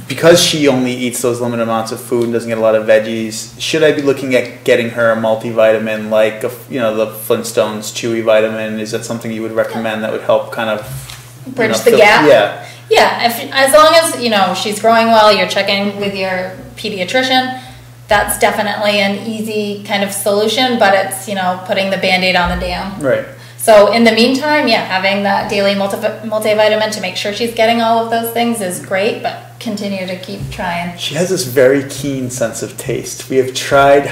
Because she only eats those limited amounts of food and doesn't get a lot of veggies, should I be looking at getting her a multivitamin like the Flintstones Chewy vitamin? Is that something you would recommend that would help kind of bridge the gap? Yeah, as long as she's growing well, you're checking with your pediatrician, that's definitely an easy kind of solution, but it's putting the Band-Aid on the dam. Right. So in the meantime, having that daily multivitamin to make sure she's getting all of those things is great, but continue to keep trying. She has this very keen sense of taste. We have tried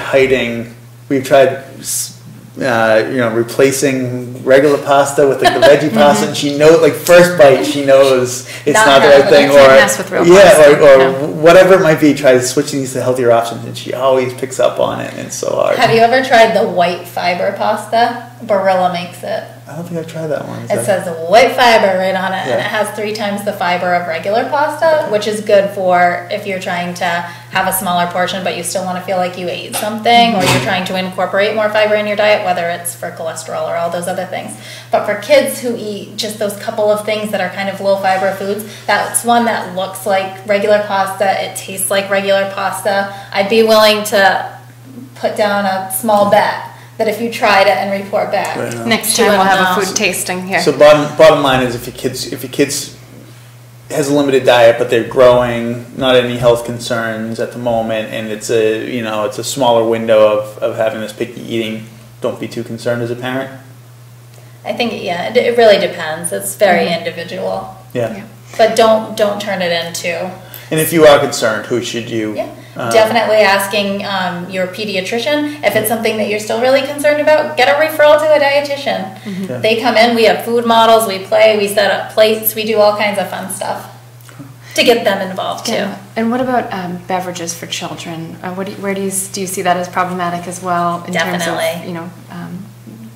replacing regular pasta with the veggie pasta, and she knows, like first bite, she knows it's not the right thing, or whatever it might be. Try switching these to healthier options, and she always picks up on it, and it's so hard. Have you ever tried the white fiber pasta? Barilla makes it. I don't think I've tried that one. It says white fiber right on it, and it has 3 times the fiber of regular pasta, which is good for if you're trying to have a smaller portion, but you still want to feel like you ate something, or you're trying to incorporate more fiber in your diet, whether it's for cholesterol or all those other things. But for kids who eat just those couple of things that are kind of low fiber foods, that's one that looks like regular pasta, it tastes like regular pasta. I'd be willing to put down a small bet that if you tried it and report back. Next time we'll have a food tasting here. So bottom line is, if your kids has a limited diet, but they're growing, not any health concerns at the moment, and it's a smaller window of having this picky eating, don't be too concerned as a parent. I think it really depends. It's very individual. Yeah. But don't turn it into. And if you are concerned, who should you? Definitely asking your pediatrician. If it's something that you're still really concerned about, get a referral to a dietitian. They come in, we have food models, we play, we set up plates, we do all kinds of fun stuff to get them involved too. And what about beverages for children? Where do you see that as problematic as well in terms of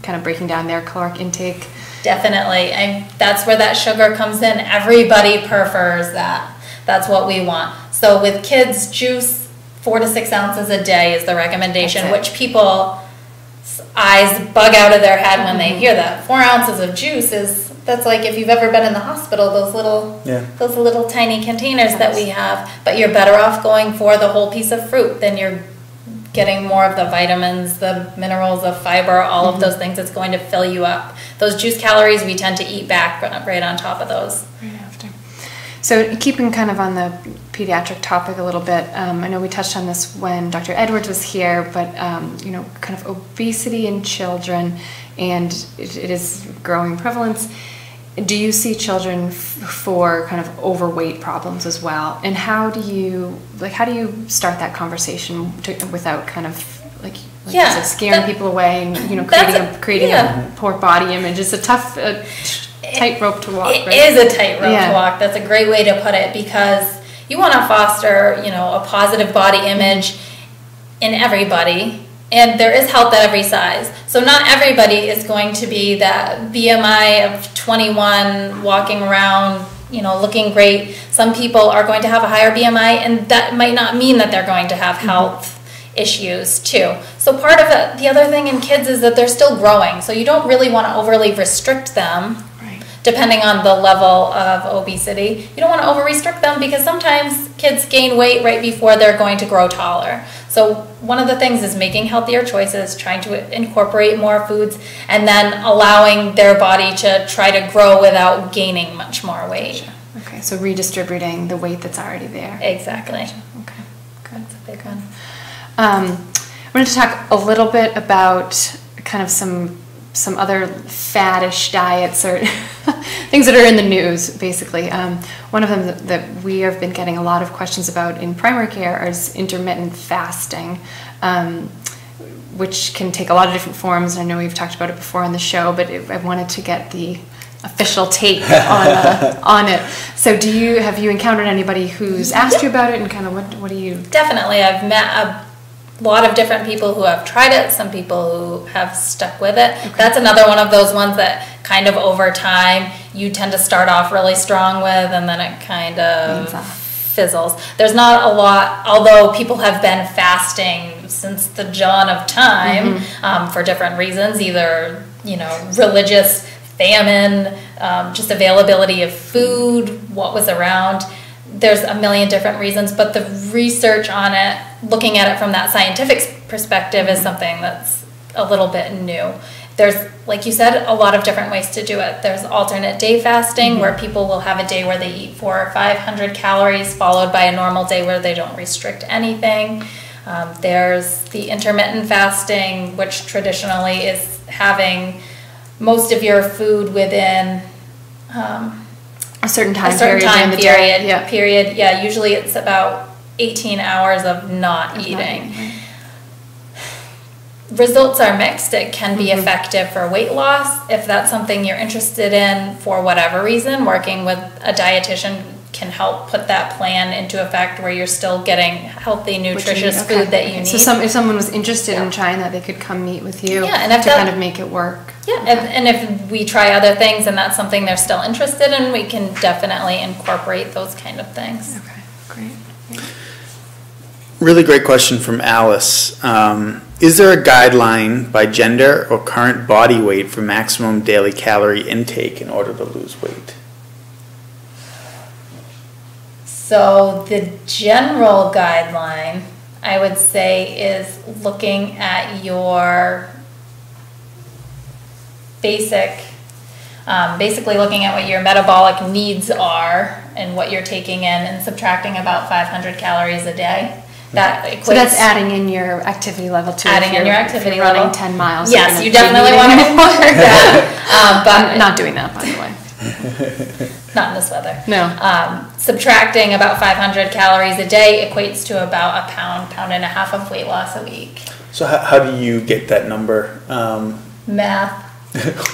kind of breaking down their caloric intake? Definitely, and that's where that sugar comes in. Everybody prefers that. That's what we want. So with kids, juice, 4 to 6 ounces a day is the recommendation, which people's eyes bug out of their head when they hear that. 4 ounces of juice that's like if you've ever been in the hospital, those little tiny containers that we have. But you're better off going for the whole piece of fruit. Then you're getting more of the vitamins, the minerals, the fiber, all of those things. It's going to fill you up. Those juice calories, we tend to eat back right on top of those. Right after. So keeping kind of on the pediatric topic a little bit, I know we touched on this when Dr. Edwards was here, but kind of obesity in children, and it is growing prevalence. Do you see children for kind of overweight problems as well? And how do you start that conversation without kind of scaring people away and creating a poor body image? It's a tough tightrope to walk. It is a tightrope to walk. That's a great way to put it, because you want to foster a positive body image in everybody. And there is health at every size. So not everybody is going to be that BMI of 21, walking around, looking great. Some people are going to have a higher BMI, and that might not mean that they're going to have health issues too. So part of it, the other thing in kids is that they're still growing. So you don't really want to overly restrict them. Depending on the level of obesity. You don't want to over-restrict them, because sometimes kids gain weight right before they're going to grow taller. So one of the things is making healthier choices, trying to incorporate more foods, and then allowing their body to try to grow without gaining much more weight. Okay, so redistributing the weight that's already there. Exactly. Okay, good. That's a big one. I wanted to talk a little bit about kind of some other faddish diets or things that are in the news, basically. One of them that we have been getting a lot of questions about in primary care is intermittent fasting, which can take a lot of different forms. I know we've talked about it before on the show, but I wanted to get the official take on it. So have you encountered anybody who's asked you about it, and kind of what do you... Definitely. I've met a lot of different people who have tried it, some people who have stuck with it. Okay. That's another one of those ones that kind of over time you tend to start off really strong with, and then it kind of fizzles. There's not a lot, although people have been fasting since the dawn of time for different reasons, either religious famine, just availability of food, what was around. There's a million different reasons, but the research on it, looking at it from that scientific perspective, is something that's a little bit new. There's, like you said, a lot of different ways to do it. There's alternate day fasting, where people will have a day where they eat 400 or 500 calories, followed by a normal day where they don't restrict anything. There's the intermittent fasting, which traditionally is having most of your food within a certain time period. Yeah, usually it's about 18 hours of not eating. Results are mixed. It can be effective for weight loss. If that's something you're interested in for whatever reason, working with a dietitian can help put that plan into effect where you're still getting healthy, nutritious food that you need. So if someone was interested in trying that, they could come meet with you to kind of make it work. Yeah, and if we try other things and that's something they're still interested in, we can definitely incorporate those kind of things. Okay, great. Really great question from Alice. Is there a guideline by gender or current body weight for maximum daily calorie intake in order to lose weight? So the general guideline, I would say, is looking at your basically looking at what your metabolic needs are and what you're taking in, and subtracting about 500 calories a day. That equates, so that's adding in your activity level too. Adding in your activity level. Running 10 miles. Yes, you definitely want to work that. But not doing that, by the way. Not in this weather. No. Subtracting about 500 calories a day equates to about a pound and a half of weight loss a week. So how do you get that number? Math.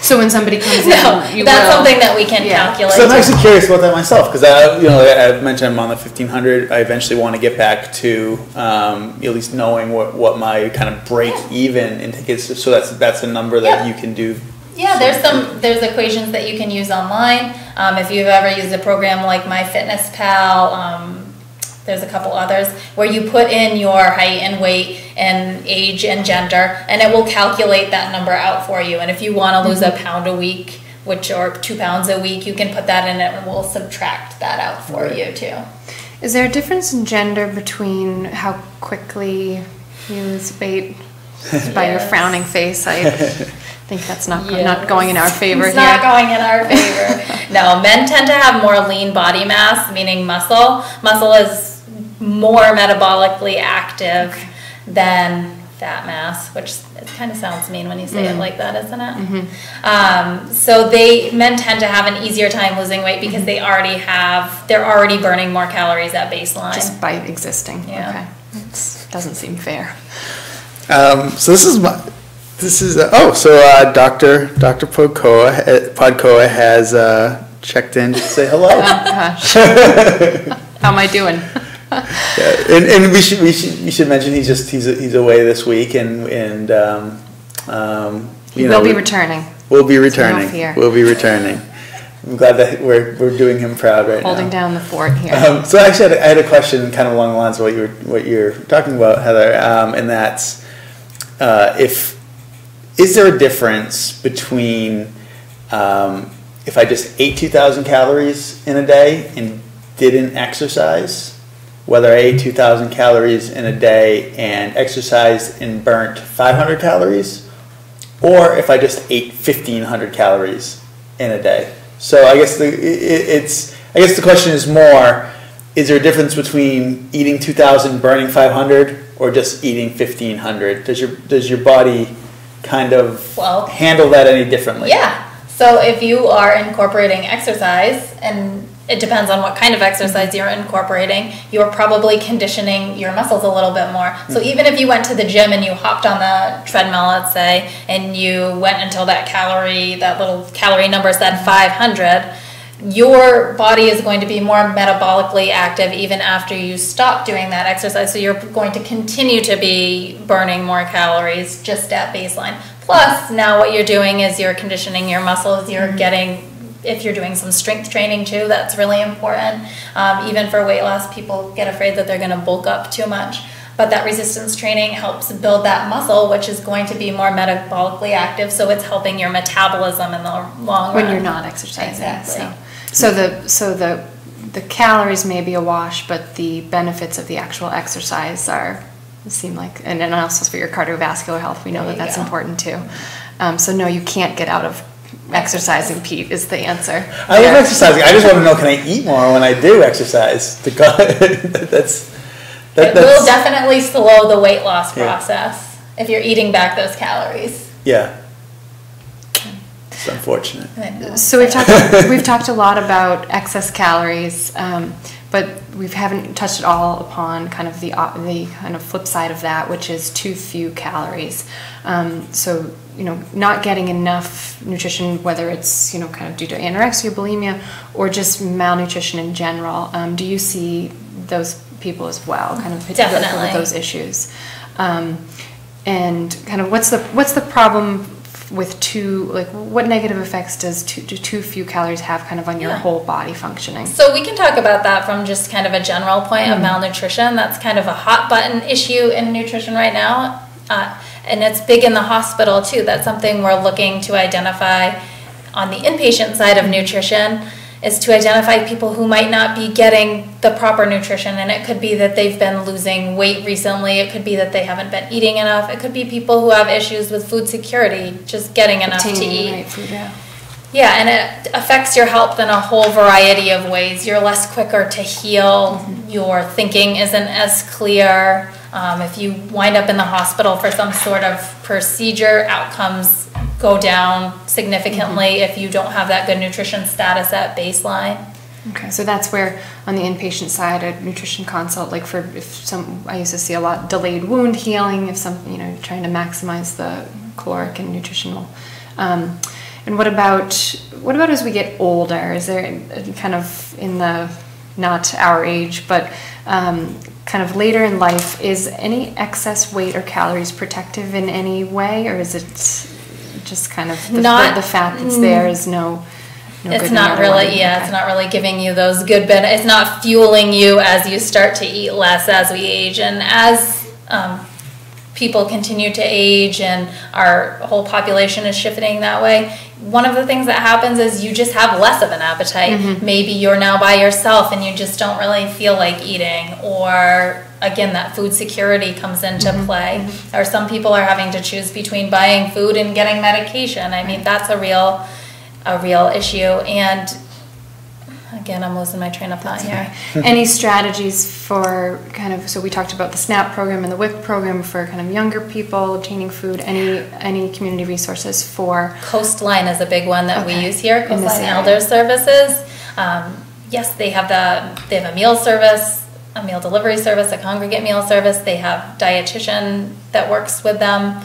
So when somebody comes in, that's something that we can calculate. So I'm actually curious about that myself, because I mentioned I'm on the 1500. I eventually want to get back to at least knowing what my kind of break even intake is. So that's a number that you can do. Yeah, there's equations that you can use online. If you've ever used a program like MyFitnessPal, there's a couple others, where you put in your height and weight and age and gender, and it will calculate that number out for you. And if you want to lose a pound a week, or 2 pounds a week, you can put that in, and it will subtract that out for you too. Is there a difference in gender between how quickly you lose weight? By your frowning face, I think that's not going in our favor. It's not going in our favor. No, men tend to have more lean body mass, meaning muscle. Muscle is more metabolically active than fat mass, which it kind of sounds mean when you say it like that, isn't it? So men tend to have an easier time losing weight because they're already burning more calories at baseline. Just by existing. Yeah. Okay. It doesn't seem fair. So Dr. Podkoa has checked in to say hello. How am I doing? Yeah, and we should mention he's away this week, and we'll be returning. We'll be returning. So no fear. We'll be returning. I'm glad that we're doing him proud right now. Holding down the fort here. So actually, I had a question kind of along the lines of what you're talking about, Heather, and that's is there a difference between if I just ate 2,000 calories in a day and didn't exercise, whether I ate 2,000 calories in a day and exercised and burnt 500 calories, or if I just ate 1,500 calories in a day? So I guess the question is more: is there a difference between eating 2,000, burning 500, or just eating 1,500? Does your body kind of handle that any differently? Yeah. So if you are incorporating exercise, and it depends on what kind of exercise you're incorporating, you're probably conditioning your muscles a little bit more. So even if you went to the gym and you hopped on the treadmill, let's say, and you went until that little calorie number said 500, your body is going to be more metabolically active even after you stop doing that exercise. So you're going to continue to be burning more calories just at baseline. Plus, now what you're doing is you're conditioning your muscles. You're if you're doing some strength training too, that's really important. Even for weight loss, people get afraid that they're going to bulk up too much. But that resistance training helps build that muscle, which is going to be more metabolically active. So it's helping your metabolism in the long run. When you're not exercising. Exactly. So the calories may be a wash, but the benefits of the actual exercise seem like, and also for your cardiovascular health, we know that's important too. So no, you can't get out of exercising, Pete, is the answer. I love exercising. I just want to know, can I eat more when I do exercise? It will definitely slow the weight loss process if you're eating back those calories. Yeah. It's unfortunate. So we've talked a lot about excess calories, but we haven't touched at all upon kind of the kind of flip side of that, which is too few calories. So not getting enough nutrition, whether it's kind of due to anorexia, bulimia, or just malnutrition in general. Do you see those people as well, kind of definitely with those issues? And kind of what's the problem with what negative effects does too few calories have kind of on your whole body functioning? So we can talk about that from just kind of a general point of malnutrition. That's kind of a hot button issue in nutrition right now. And it's big in the hospital too. That's something we're looking to identify on the inpatient side of nutrition, is to identify people who might not be getting the proper nutrition. And it could be that they've been losing weight recently. It could be that they haven't been eating enough. It could be people who have issues with food security, just getting enough to eat. Right food, yeah, and it affects your health in a whole variety of ways. You're less quicker to heal. Your thinking isn't as clear. If you wind up in the hospital for some sort of procedure, outcomes go down significantly if you don't have that good nutrition status at baseline. Okay, so that's where on the inpatient side, a nutrition consult, I used to see a lot delayed wound healing, trying to maximize the caloric and nutritional. And what about as we get older? Is there kind of in the, not our age, but kind of later in life, is any excess weight or calories protective in any way, or is it just kind of the fat that's there is no it's not really, it's not really giving you those good benefits. It's not fueling you as you start to eat less as we age. And as people continue to age and our whole population is shifting that way, one of the things that happens is you just have less of an appetite. Maybe you're now by yourself and you just don't really feel like eating, or again, that food security comes into play. Or some people are having to choose between buying food and getting medication. I mean, that's a real issue. And again, I'm losing my train of thought here. Any strategies for so we talked about the SNAP program and the WIC program for kind of younger people obtaining food, any community resources for? Coastline is a big one that we use here, Coastline Elder Services. Yes, they have a meal service, a meal delivery service, a congregate meal service. They have dietitian that works with them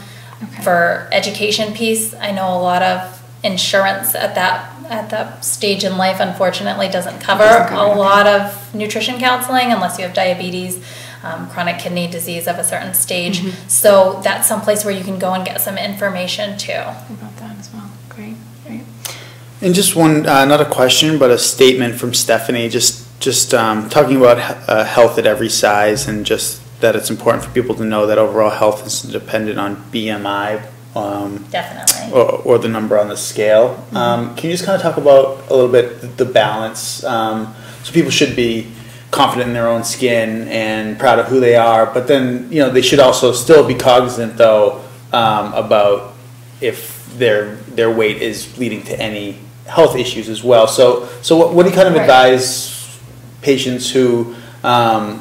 for education piece. I know a lot of insurance at that stage in life unfortunately doesn't cover a lot of nutrition counseling unless you have diabetes, chronic kidney disease of a certain stage. So that's some place where you can go and get some information too. About that as well. Great. And just one not a question but a statement from Stephanie, just talking about health at every size, and just that it's important for people to know that overall health is dependent on BMI. Definitely. Or the number on the scale. Can you just kind of talk about a little bit the balance? So people should be confident in their own skin and proud of who they are, but then they should also still be cognizant though about if their weight is leading to any health issues as well. So what do you kind of advise patients who are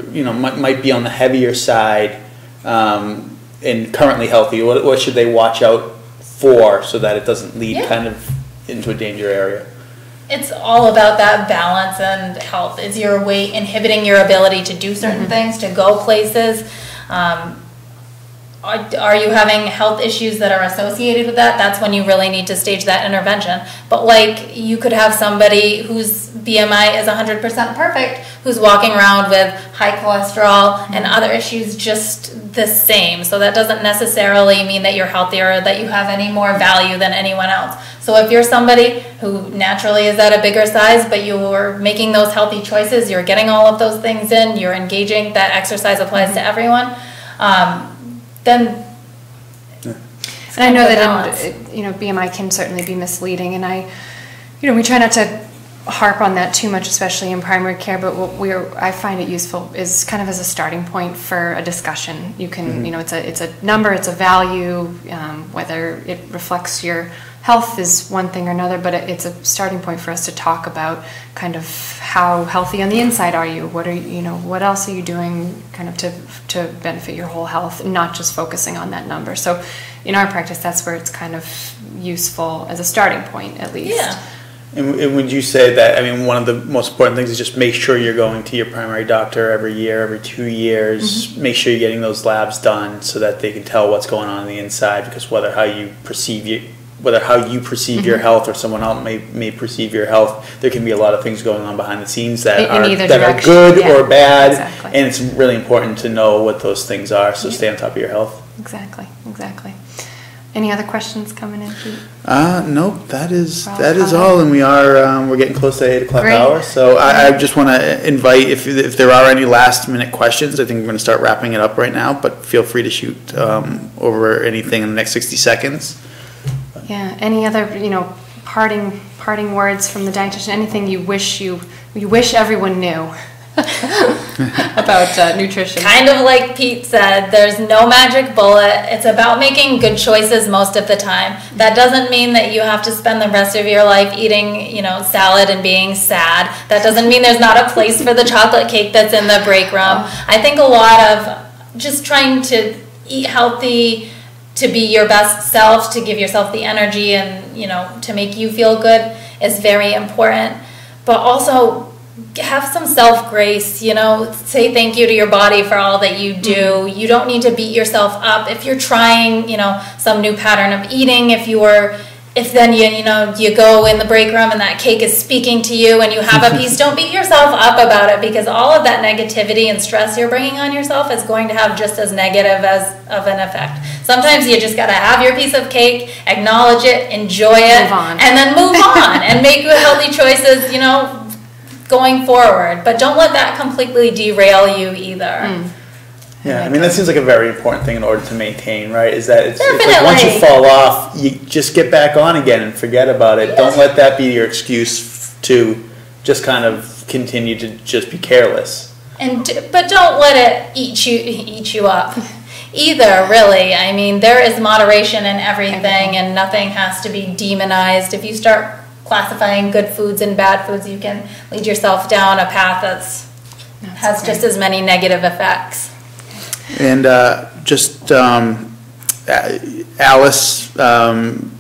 might be on the heavier side and currently healthy? What should they watch out for so that it doesn't lead kind of into a danger area? It's all about that balance and health. Is your weight inhibiting your ability to do certain things, to go places? Are you having health issues that are associated with that? That's when you really need to stage that intervention. But like, you could have somebody whose BMI is 100% perfect, who's walking around with high cholesterol and other issues just the same. So that doesn't necessarily mean that you're healthier or that you have any more value than anyone else. So if you're somebody who naturally is at a bigger size, but you're making those healthy choices, you're getting all of those things in, you're engaging, that exercise applies to everyone, then. And I know that BMI can certainly be misleading, and we try not to harp on that too much, especially in primary care. But I find it useful is kind of as a starting point for a discussion. You can, it's a number, it's a value, whether it reflects your health is one thing or another, but it's a starting point for us to talk about kind of how healthy on the inside are you? What what else are you doing kind of to benefit your whole health, not just focusing on that number. So in our practice, that's where it's kind of useful as a starting point, at least. Yeah. And would you say that, one of the most important things is just make sure you're going to your primary doctor every year, every 2 years, make sure you're getting those labs done so that they can tell what's going on the inside, because whether how you perceive your health or someone else may perceive your health, there can be a lot of things going on behind the scenes that are good or bad, and it's really important to know what those things are, so stay on top of your health. Exactly. Any other questions coming in, Pete? Nope, that is all, and we're getting close to the 8 o'clock hour, so I just want to invite, if there are any last minute questions, I think we're going to start wrapping it up right now, but feel free to shoot over anything in the next 60 seconds. Yeah. Any other, parting words from the dietitian? Anything you wish everyone knew about nutrition? Kind of like Pete said, there's no magic bullet. It's about making good choices most of the time. That doesn't mean that you have to spend the rest of your life eating, salad and being sad. That doesn't mean there's not a place for the chocolate cake that's in the break room. I think a lot of just trying to eat healthy, to be your best self, to give yourself the energy and, to make you feel good is very important. But also have some self-grace, say thank you to your body for all that you do. You don't need to beat yourself up. If you're trying, some new pattern of eating, if you are if then you go in the break room and that cake is speaking to you and you have a piece, don't beat yourself up about it, because all of that negativity and stress you're bringing on yourself is going to have just as negative of an effect. Sometimes you just got to have your piece of cake, acknowledge it, enjoy it, and then move on and make healthy choices, going forward. But don't let that completely derail you either. Yeah, I mean, that seems like a very important thing in order to maintain, right? Is that it's like once you fall off, you just get back on again and forget about it. Don't let that be your excuse to just kind of continue to just be careless. But don't let it eat you up either, really. I mean, there is moderation in everything, and nothing has to be demonized. If you start classifying good foods and bad foods, you can lead yourself down a path that has just as many negative effects. And Alice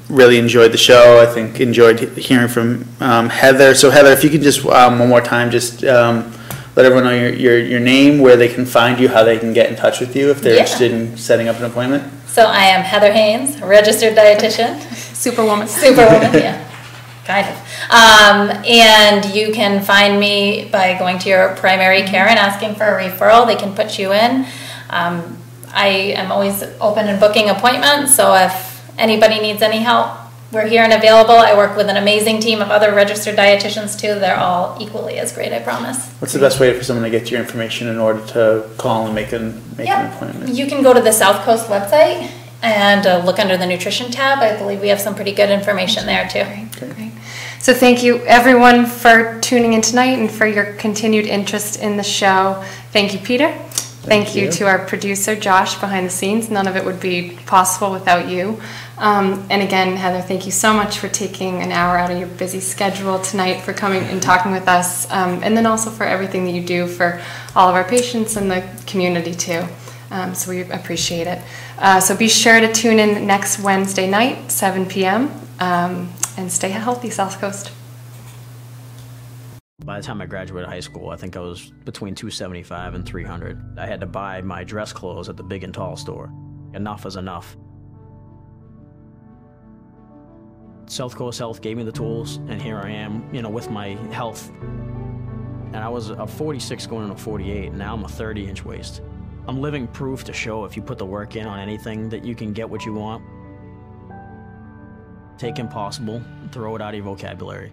really enjoyed the show. I think enjoyed hearing from Heather. So Heather, if you could just one more time just let everyone know your name, where they can find you, how they can get in touch with you if they're interested in setting up an appointment. So I am Heather Haynes, registered dietitian. Superwoman. Yeah. Kind of. And you can find me by going to your primary care and asking for a referral. They can put you in. I am always open and booking appointments, so if anybody needs any help, we're here and available. I work with an amazing team of other registered dietitians too. They're all equally as great, I promise. What's the best way for someone to get your information in order to call and make an appointment? You can go to the Southcoast website and look under the nutrition tab. I believe we have some pretty good information there too. Great. So thank you everyone for tuning in tonight and for your continued interest in the show. Thank you, Peter. Thank you to our producer, Josh, behind the scenes. None of it would be possible without you. And again, Heather, thank you so much for taking an hour out of your busy schedule tonight, for coming and talking with us, and then also for everything that you do for all of our patients and the community too. So we appreciate it. So be sure to tune in next Wednesday night, 7 p.m., and stay healthy, Southcoast. By the time I graduated high school, I think I was between 275 and 300. I had to buy my dress clothes at the Big and Tall store. Enough is enough. Southcoast Health gave me the tools, and here I am, with my health. And I was a 46 going into 48, and now I'm a 30-inch waist. I'm living proof to show if you put the work in on anything that you can get what you want. Take impossible, throw it out of your vocabulary.